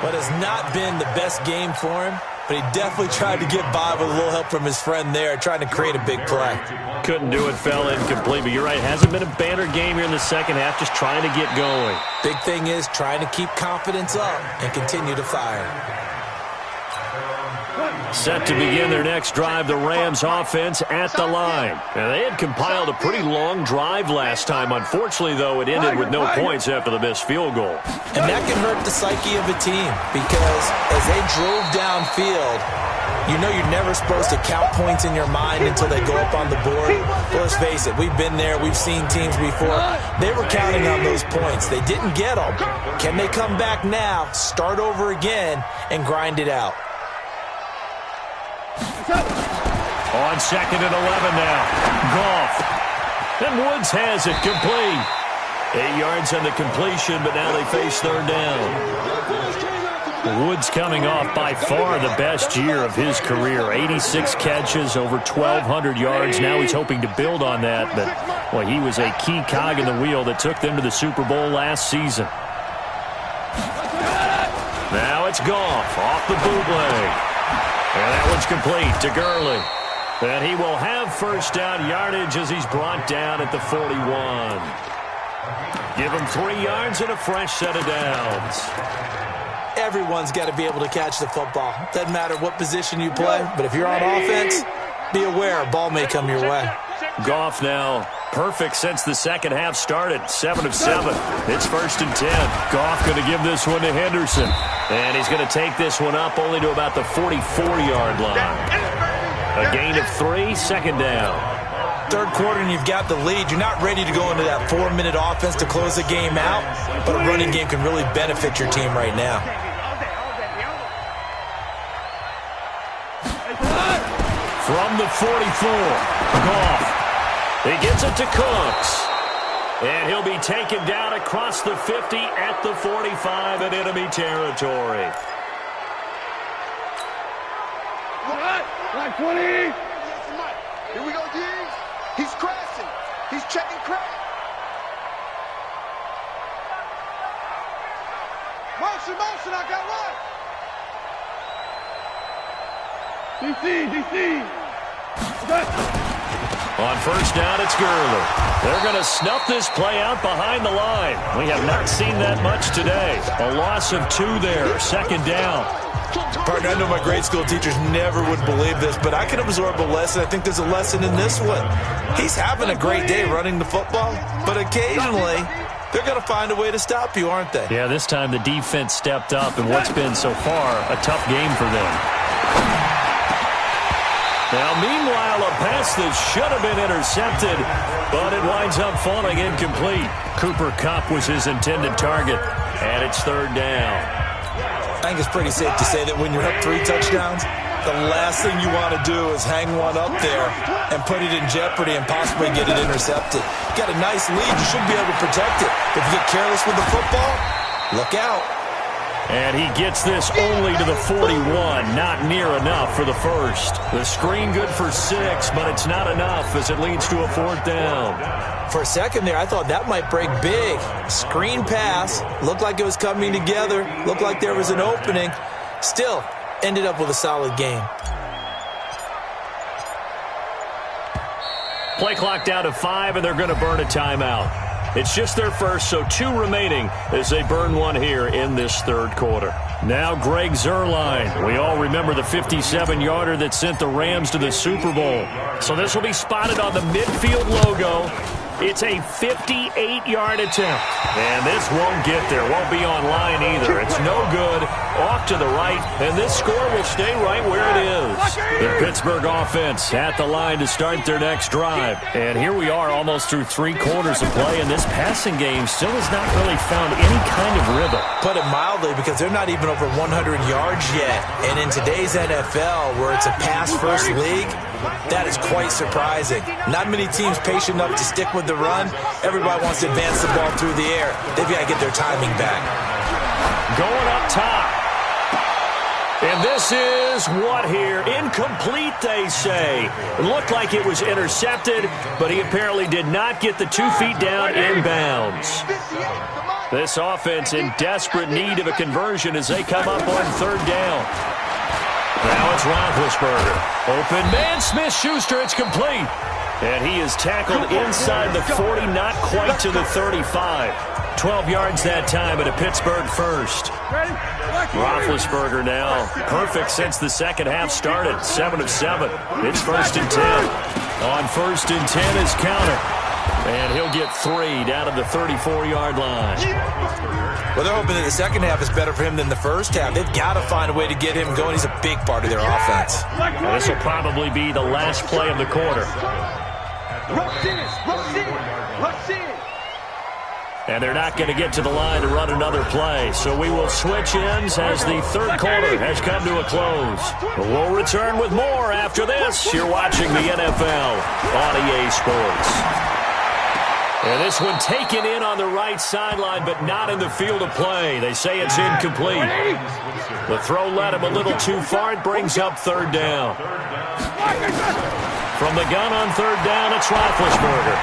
But has not been the best game for him. but he definitely tried to get by with a little help from his friend there, trying to create a big play. Couldn't do it, fell incomplete, but you're right. Hasn't been a banner game here in the second half, just trying to get going. Big thing is trying to keep confidence up and continue to fire. Set to begin their next drive, the Rams offense at the line. Now, they had compiled a pretty long drive last time. Unfortunately, though, it ended with no points after the missed field goal. And that can hurt the psyche of a team because as they drove downfield, you know you're never supposed to count points in your mind until they go up on the board. Well, let's face it, we've been there. We've seen teams before. They were counting on those points. They didn't get them. Can they come back now, start over again, and grind it out? On 2nd and 11 now. Goff. And Woods has it complete. 8 yards on the completion, but now they face third down. Woods coming off by far the best year of his career. 86 catches, over 1,200 yards. Now he's hoping to build on that, but well, he was a key cog in the wheel that took them to the Super Bowl last season. Now it's Goff off the bootleg. And that one's complete to Gurley. And he will have first down yardage as he's brought down at the 41. Give him 3 yards and a fresh set of downs. Everyone's got to be able to catch the football. Doesn't matter what position you play, but if you're on offense, be aware a ball may come your way. Goff now perfect since the second half started. 7 of 7. It's 1st and 10. Goff going to give this one to Henderson. And he's going to take this one up only to about the 44-yard line. A gain of 3, second down. Third quarter and you've got the lead. You're not ready to go into that 4-minute offense to close the game out, but a running game can really benefit your team right now. From the 44, Goff. He gets it to Cooks. And he'll be taken down across the 50 at the 45 in enemy territory. Like 20. Here we go, Diggs. He's crashing. He's checking crack. Motion, I got one. DC. On first down, it's Gurley. They're going to snuff this play out behind the line. We have not seen that much today. A loss of 2 there, second down. Partner, I know my grade school teachers never would believe this, but I can absorb a lesson. I think there's a lesson in this one. He's having a great day running the football, but occasionally they're going to find a way to stop you, aren't they? Yeah, this time the defense stepped up in what's been so far a tough game for them. Now, meanwhile, a pass that should have been intercepted, but it winds up falling incomplete. Cooper Kupp was his intended target, and it's third down. I think it's pretty safe to say that when you're up 3 touchdowns, the last thing you want to do is hang one up there and put it in jeopardy and possibly get it intercepted. You got a nice lead. You should be able to protect it. If you get careless with the football, look out. And he gets this only to the 41, not near enough for the first. The screen good for 6, but it's not enough as it leads to a 4th down. For a second there, I thought that might break big. Screen pass, looked like it was coming together, looked like there was an opening. Still, ended up with a solid game. Play clock down to 5, and they're going to burn a timeout. It's just their first, so 2 remaining as they burn one here in this third quarter. Now Greg Zuerlein. We all remember the 57-yarder that sent the Rams to the Super Bowl. So this will be spotted on the midfield logo. It's a 58-yard attempt. And this won't get there. Won't be online either. It's no good. Off to the right. And this score will stay right where it is. The Pittsburgh offense at the line to start their next drive. And here we are almost through 3 quarters of play. And this passing game still has not really found any kind of rhythm. Put it mildly, because they're not even over 100 yards yet. And in today's NFL, where it's a pass-first league, that is quite surprising. Not many teams patient enough to stick with the run. Everybody wants to advance the ball through the air. They've got to get their timing back. Going up top. And this is what here? Incomplete, they say. It looked like it was intercepted, but he apparently did not get the 2 feet down inbounds. This offense in desperate need of a conversion as they come up on third down. Now it's Roethlisberger. Open man, Smith-Schuster. It's complete. And he is tackled inside the 40, not quite to the 35. 12 yards that time, but a Pittsburgh first. Roethlisberger now perfect since the second half started. 7 of 7. It's 1st and 10. On 1st and 10 is counter. And he'll get 3 down to the 34-yard line. Well, they're hoping that the second half is better for him than the first half. They've got to find a way to get him going. He's a big part of their offense. And this will probably be the last play of the quarter. And they're not going to get to the line to run another play. So we will switch ends as the third quarter has come to a close. We'll return with more after this. You're watching the NFL on EA Sports. And this one taken in on the right sideline, but not in the field of play. They say it's incomplete. The throw led him a little too far. It brings up 3rd down. From the gun on 3rd down, it's Roethlisberger.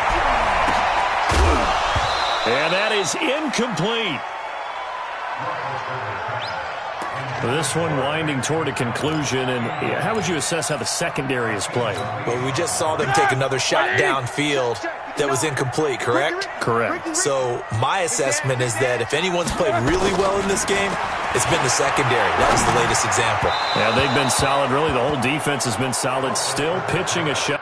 And that is incomplete. This one winding toward a conclusion. And how would you assess how the secondary is playing? Well, we just saw them take another shot downfield that was incomplete, correct? Correct. So my assessment is that if anyone's played really well in this game, it's been the secondary. That was the latest example. Yeah, they've been solid. Really, the whole defense has been solid. Still pitching a shot.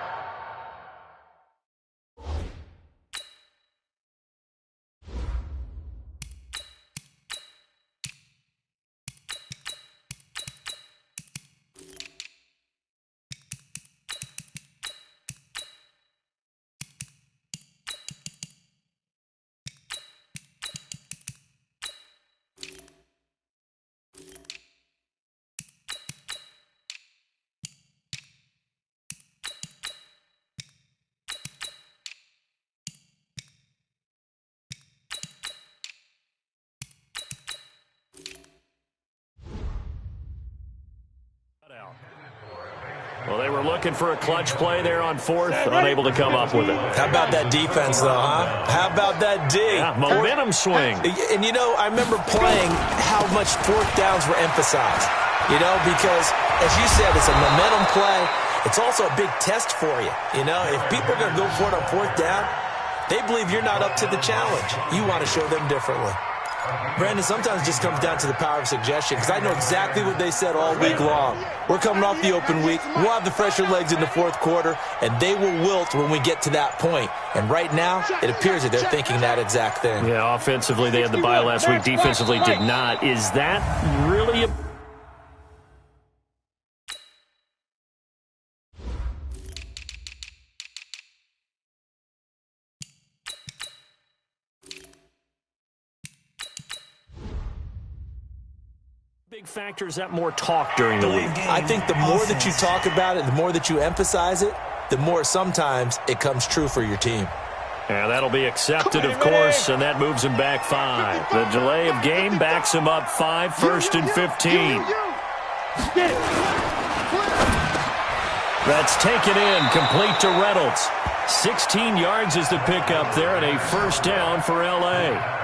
Well, they were looking for a clutch play there on 4th, unable to come up with it. How about that defense, though, huh? How about that D? Yeah, momentum swing. And, you know, I remember playing how much 4th downs were emphasized, you know, because, as you said, it's a momentum play. It's also a big test for you, you know. If people are going to go for it on 4th down, they believe you're not up to the challenge. You want to show them differently. Brandon, sometimes it just comes down to the power of suggestion, because I know exactly what they said all week long. We're coming off the open week. We'll have the fresher legs in the 4th quarter, and they will wilt when we get to that point. And right now, it appears that they're thinking that exact thing. Yeah, offensively, they had the bye last week. Defensively, did not. Is that really a... big factor? Is that more talk during the week? I think the more that you talk about it, the more that you emphasize it, the more sometimes it comes true for your team. Yeah, that'll be accepted, of course, and that moves him back 5. The delay of game backs him up 5, 1st and 15. That's taken in, complete to Reynolds. 16 yards is the pickup there, and a 1st down for L.A.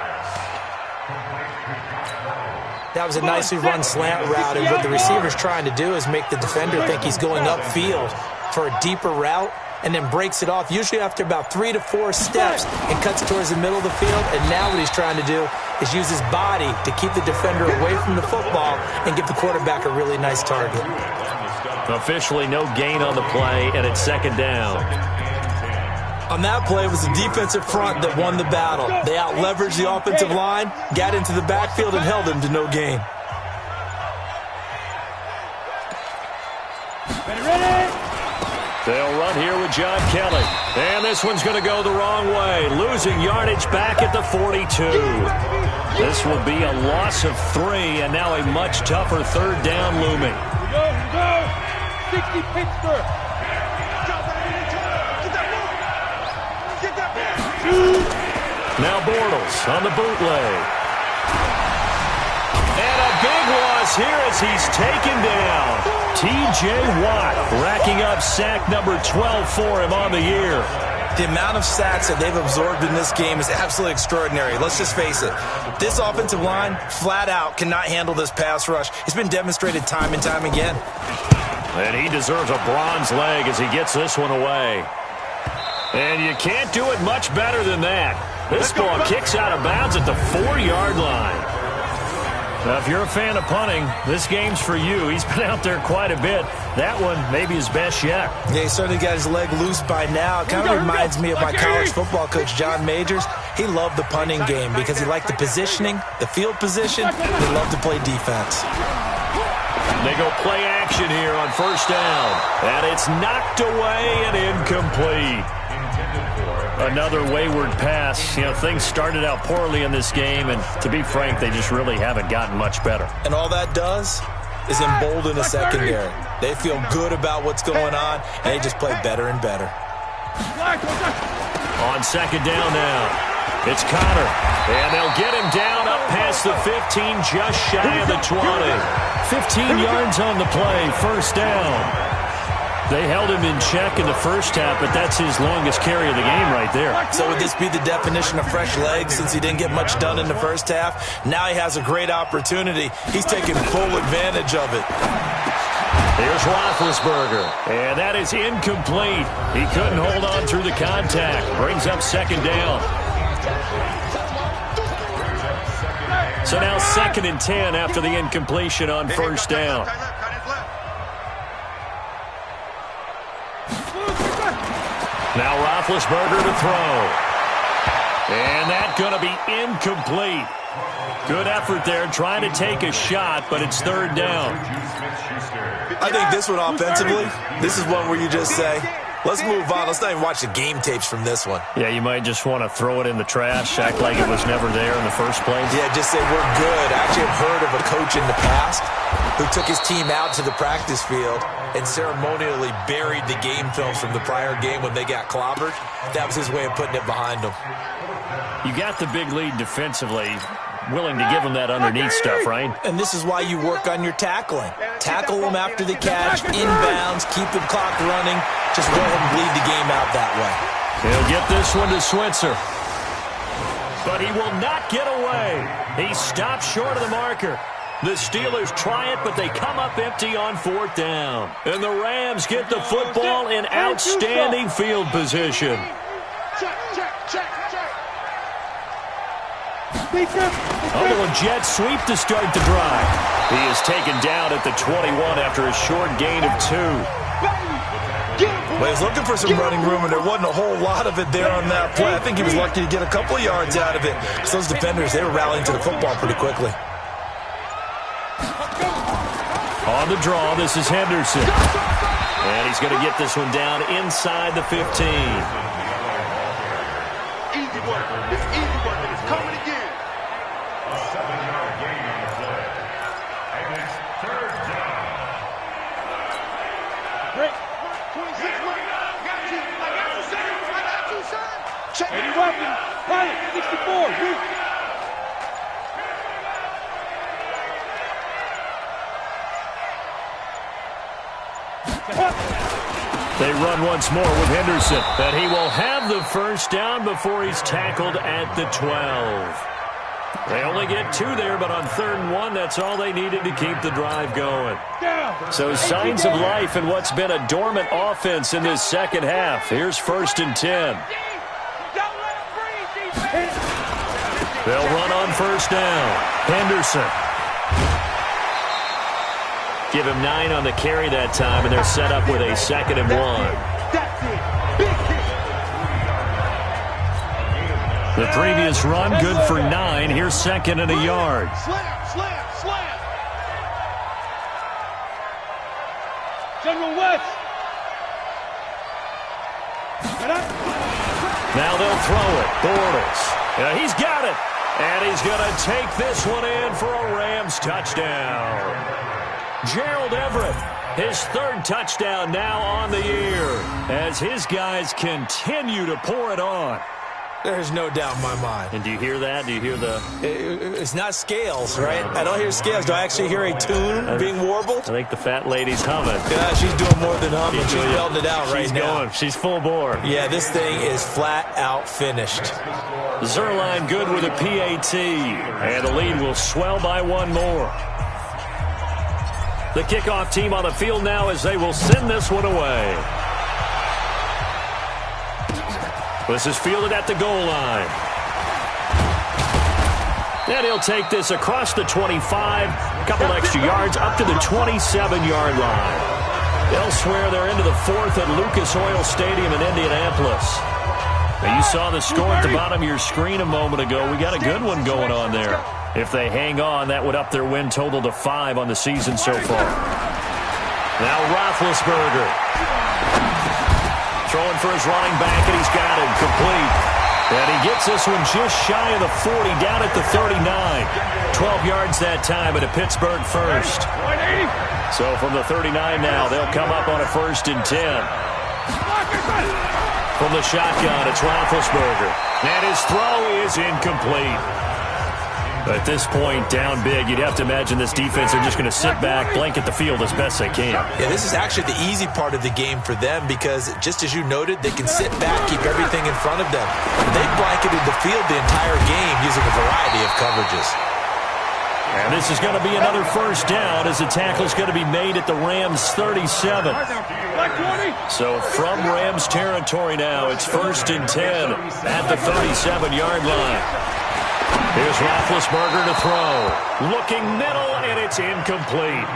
That was a nicely run slant route, and what the receiver's trying to do is make the defender think he's going upfield for a deeper route, and then breaks it off, usually after about 3 to 4 steps, and cuts towards the middle of the field. And now what he's trying to do is use his body to keep the defender away from the football and give the quarterback a really nice target. Officially no gain on the play, and it's 2nd down. On that play, it was the defensive front that won the battle. They out-leveraged the offensive line, got into the backfield, and held him to no gain. They'll run here with John Kelly. And this one's going to go the wrong way. Losing yardage back at the 42. This will be a loss of 3, and now a much tougher 3rd down looming. Here we go. 60 Pittsburgh. Now Bortles on the bootleg. And a big loss here as he's taken down. T.J. Watt racking up sack number 12 for him on the year. The amount of sacks that they've absorbed in this game is absolutely extraordinary. Let's just face it. This offensive line, flat out, cannot handle this pass rush. It's been demonstrated time and time again. And he deserves a bronze leg as he gets this one away. And you can't do it much better than that. This ball kicks out of bounds at the 4-yard line. Now, if you're a fan of punting, this game's for you. He's been out there quite a bit. That one maybe his best yet. Yeah, he certainly got his leg loose by now. It kind of reminds me of my college football coach, John Majors. He loved the punting game because he liked the positioning, the field position. He loved to play defense. They go play action here on first down. And it's knocked away and incomplete. Another wayward pass. You know, things started out poorly in this game, and to be frank, they just really haven't gotten much better. And all that does is embolden the secondary. They feel good about what's going on, and they just play better and better. On second down now, it's Connor. And they'll get him down up past the 15, just shy of the 20. 15 yards on the play, first down. They held him in check in the first half, but that's his longest carry of the game right there. So would this be the definition of fresh legs since he didn't get much done in the first half? Now he has a great opportunity. He's taking full advantage of it. Here's Roethlisberger, and that is incomplete. He couldn't hold on through the contact. Brings up second down. So now 2nd and 10 after the incompletion on first down. Now Roethlisberger to throw. And that's going to be incomplete. Good effort there trying to take a shot, but it's third down. I think this one offensively, this is one where you just say, let's move on. Let's not even watch the game tapes from this one. Yeah, you might just want to throw it in the trash, act like it was never there in the first place. Yeah, just say we're good. I actually have heard of a coach in the past who took his team out to the practice field and ceremonially buried the game films from the prior game when they got clobbered. That was his way of putting it behind them. You got the big lead defensively, willing to give them that underneath stuff, right? And this is why you work on your tackling. Tackle them after the catch, inbounds, keep the clock running. Just let him bleed the game out that way. He'll get this one to Switzer. But he will not get away. He stops short of the marker. The Steelers try it, but they come up empty on 4th down. And the Rams get the football in outstanding field position. Oh, a jet sweep to start the drive. He is taken down at the 21 after a short gain of 2. Well, he was looking for some running room, and there wasn't a whole lot of it there on that play. I think he was lucky to get a couple of yards out of it. Because those defenders, they were rallying to the football pretty quickly. On the draw, this is Henderson. And he's going to get this one down inside the 15. Easy work. It's easy work, and it's coming again. A 7-yard gain on the play. And it's third down. Great. 26 right now. Got you. I got you, son. I got you, son. Check it. Weapon. Pilot. 64. Root. They run once more with Henderson. And he will have the first down before he's tackled at the 12. They only get 2 there, but on 3rd and 1, that's all they needed to keep the drive going. So signs of life in what's been a dormant offense in this second half. Here's 1st and 10. They'll run on first down. Henderson. Give him 9 on the carry that time, and they're set up with a 2nd and 1. That's it. Big hit. The previous run, good for 9. Here's 2nd and a yard. Slam, slam, slam. General West. Now they'll throw it. Bortles. Yeah, he's got it. And he's going to take this one in for a Rams touchdown. Gerald Everett, his 3rd touchdown now on the year as his guys continue to pour it on. There's no doubt in my mind. And do you hear that? Do you hear the... It's not scales, right? I don't hear scales. Do I actually hear a tune being warbled? I think the fat lady's humming. Yeah, she's doing more than humming. She's belting it out right now. Going. She's full bore. Yeah, this thing is flat out finished. Zerline good with a PAT. And the lead will swell by one more. The kickoff team on the field now as they will send this one away. This is fielded at the goal line. And he'll take this across the 25, a couple extra yards up to the 27-yard line. Elsewhere, they're into the fourth at Lucas Oil Stadium in Indianapolis. Now, you saw the score at the bottom of your screen a moment ago. We got a good one going on there. If they hang on, that would up their win total to 5 on the season so far. Now Roethlisberger. Throwing for his running back, and he's got him complete. And he gets this one just shy of the 40, down at the 39. 12 yards that time, and a Pittsburgh first. So from the 39 now, they'll come up on a 1st and 10. From the shotgun, it's Roethlisberger. And his throw is incomplete. At this point, down big, you'd have to imagine this defense are just going to sit back, blanket the field as best they can. Yeah, this is actually the easy part of the game for them because, just as you noted, they can sit back, keep everything in front of them. They blanketed the field the entire game using a variety of coverages. And this is going to be another first down as the tackle is going to be made at the Rams' 37. So from Rams territory now, it's 1st and 10 at the 37-yard line. Here's Roethlisberger to throw. Looking middle, and it's incomplete.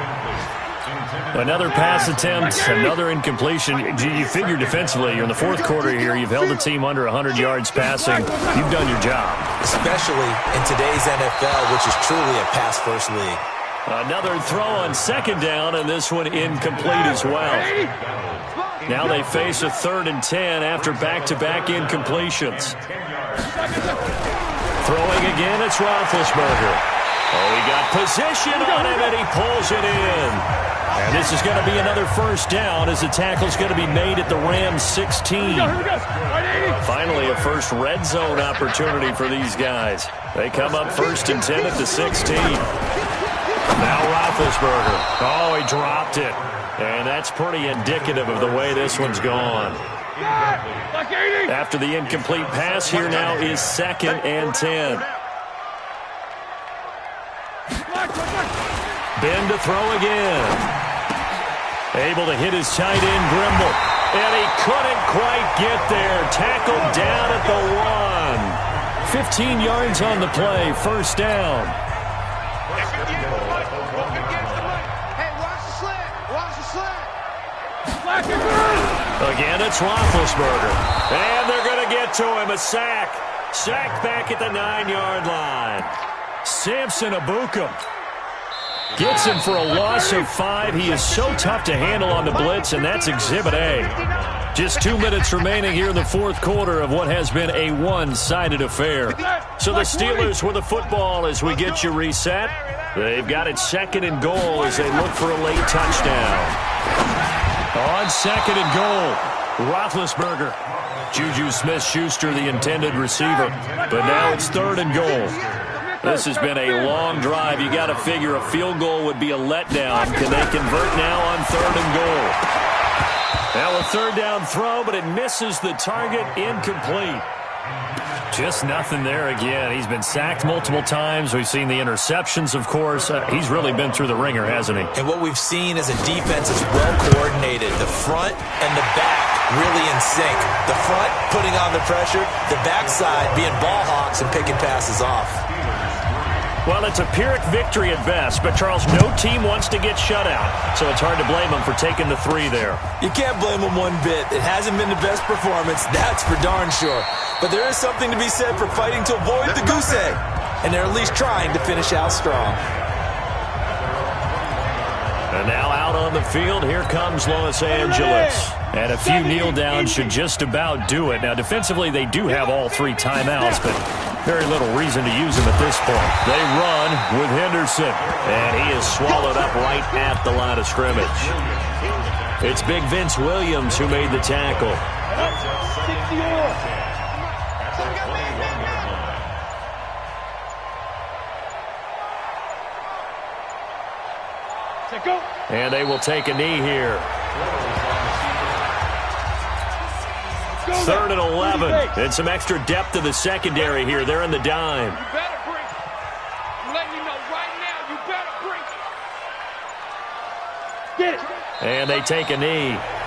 Another pass attempt, another incompletion. You figure defensively, you're in the fourth quarter here. You've held the team under 100 yards passing. You've done your job. Especially in today's NFL, which is truly a pass-first league. Another throw on 2nd down, and this one incomplete as well. Now they face a 3rd and 10 after back-to-back incompletions. Throwing again, it's Roethlisberger. Oh, he got position on him, and he pulls it in. And this is going to be another first down as the tackle's going to be made at the Rams' 16. Finally, a first red zone opportunity for these guys. They come up 1st and 10 at the 16. Now Roethlisberger. Oh, he dropped it. And that's pretty indicative of the way this one's gone. After the incomplete pass, here now is 2nd and 10. Ben to throw again. Able to hit his tight end, Grimble. And he couldn't quite get there. Tackled down at the 1. 15 yards on the play. First down. Hey, watch the slant. Watch the slant. Again, it's Roethlisberger. And they're going to get to him. A sack. Sacked back at the 9-yard line. Samson Ebukam gets him for a loss of 5. He is so tough to handle on the blitz, and that's Exhibit A. Just 2 minutes remaining here in the fourth quarter of what has been a one-sided affair. So the Steelers with the football as we get you reset. They've got it 2nd and goal as they look for a late touchdown. On 2nd and goal, Roethlisberger. Juju Smith-Schuster, the intended receiver. But now it's 3rd and goal. This has been a long drive. You got to figure a field goal would be a letdown. Can they convert now on 3rd and goal? Now a 3rd down throw, but it misses the target. Incomplete. Just nothing there again. He's been sacked multiple times. We've seen the interceptions, of course. He's really been through the ringer, hasn't he? And what we've seen is a defense that's well coordinated. The front and the back really in sync. The front putting on the pressure, the backside being ball hawks and picking passes off. Well, it's a Pyrrhic victory at best, but, Charles, no team wants to get shut out, so it's hard to blame them for taking the 3 there. You can't blame them one bit. It hasn't been the best performance, that's for darn sure. But there is something to be said for fighting to avoid the goose egg, and they're at least trying to finish out strong. And now out on the field, here comes Los Angeles. And a few kneel downs should just about do it. Now, defensively, they do have all 3 timeouts, but very little reason to use them at this point. They run with Henderson, and he is swallowed up right at the line of scrimmage. It's Big Vince Williams who made the tackle. Set, go. And they will take a knee here. Go 3rd there. and 11. 30 pace. And some extra depth to the secondary here. They're in the dime. You better bring it. I'm letting you know right now, you better bring it. Get it. And they take a knee.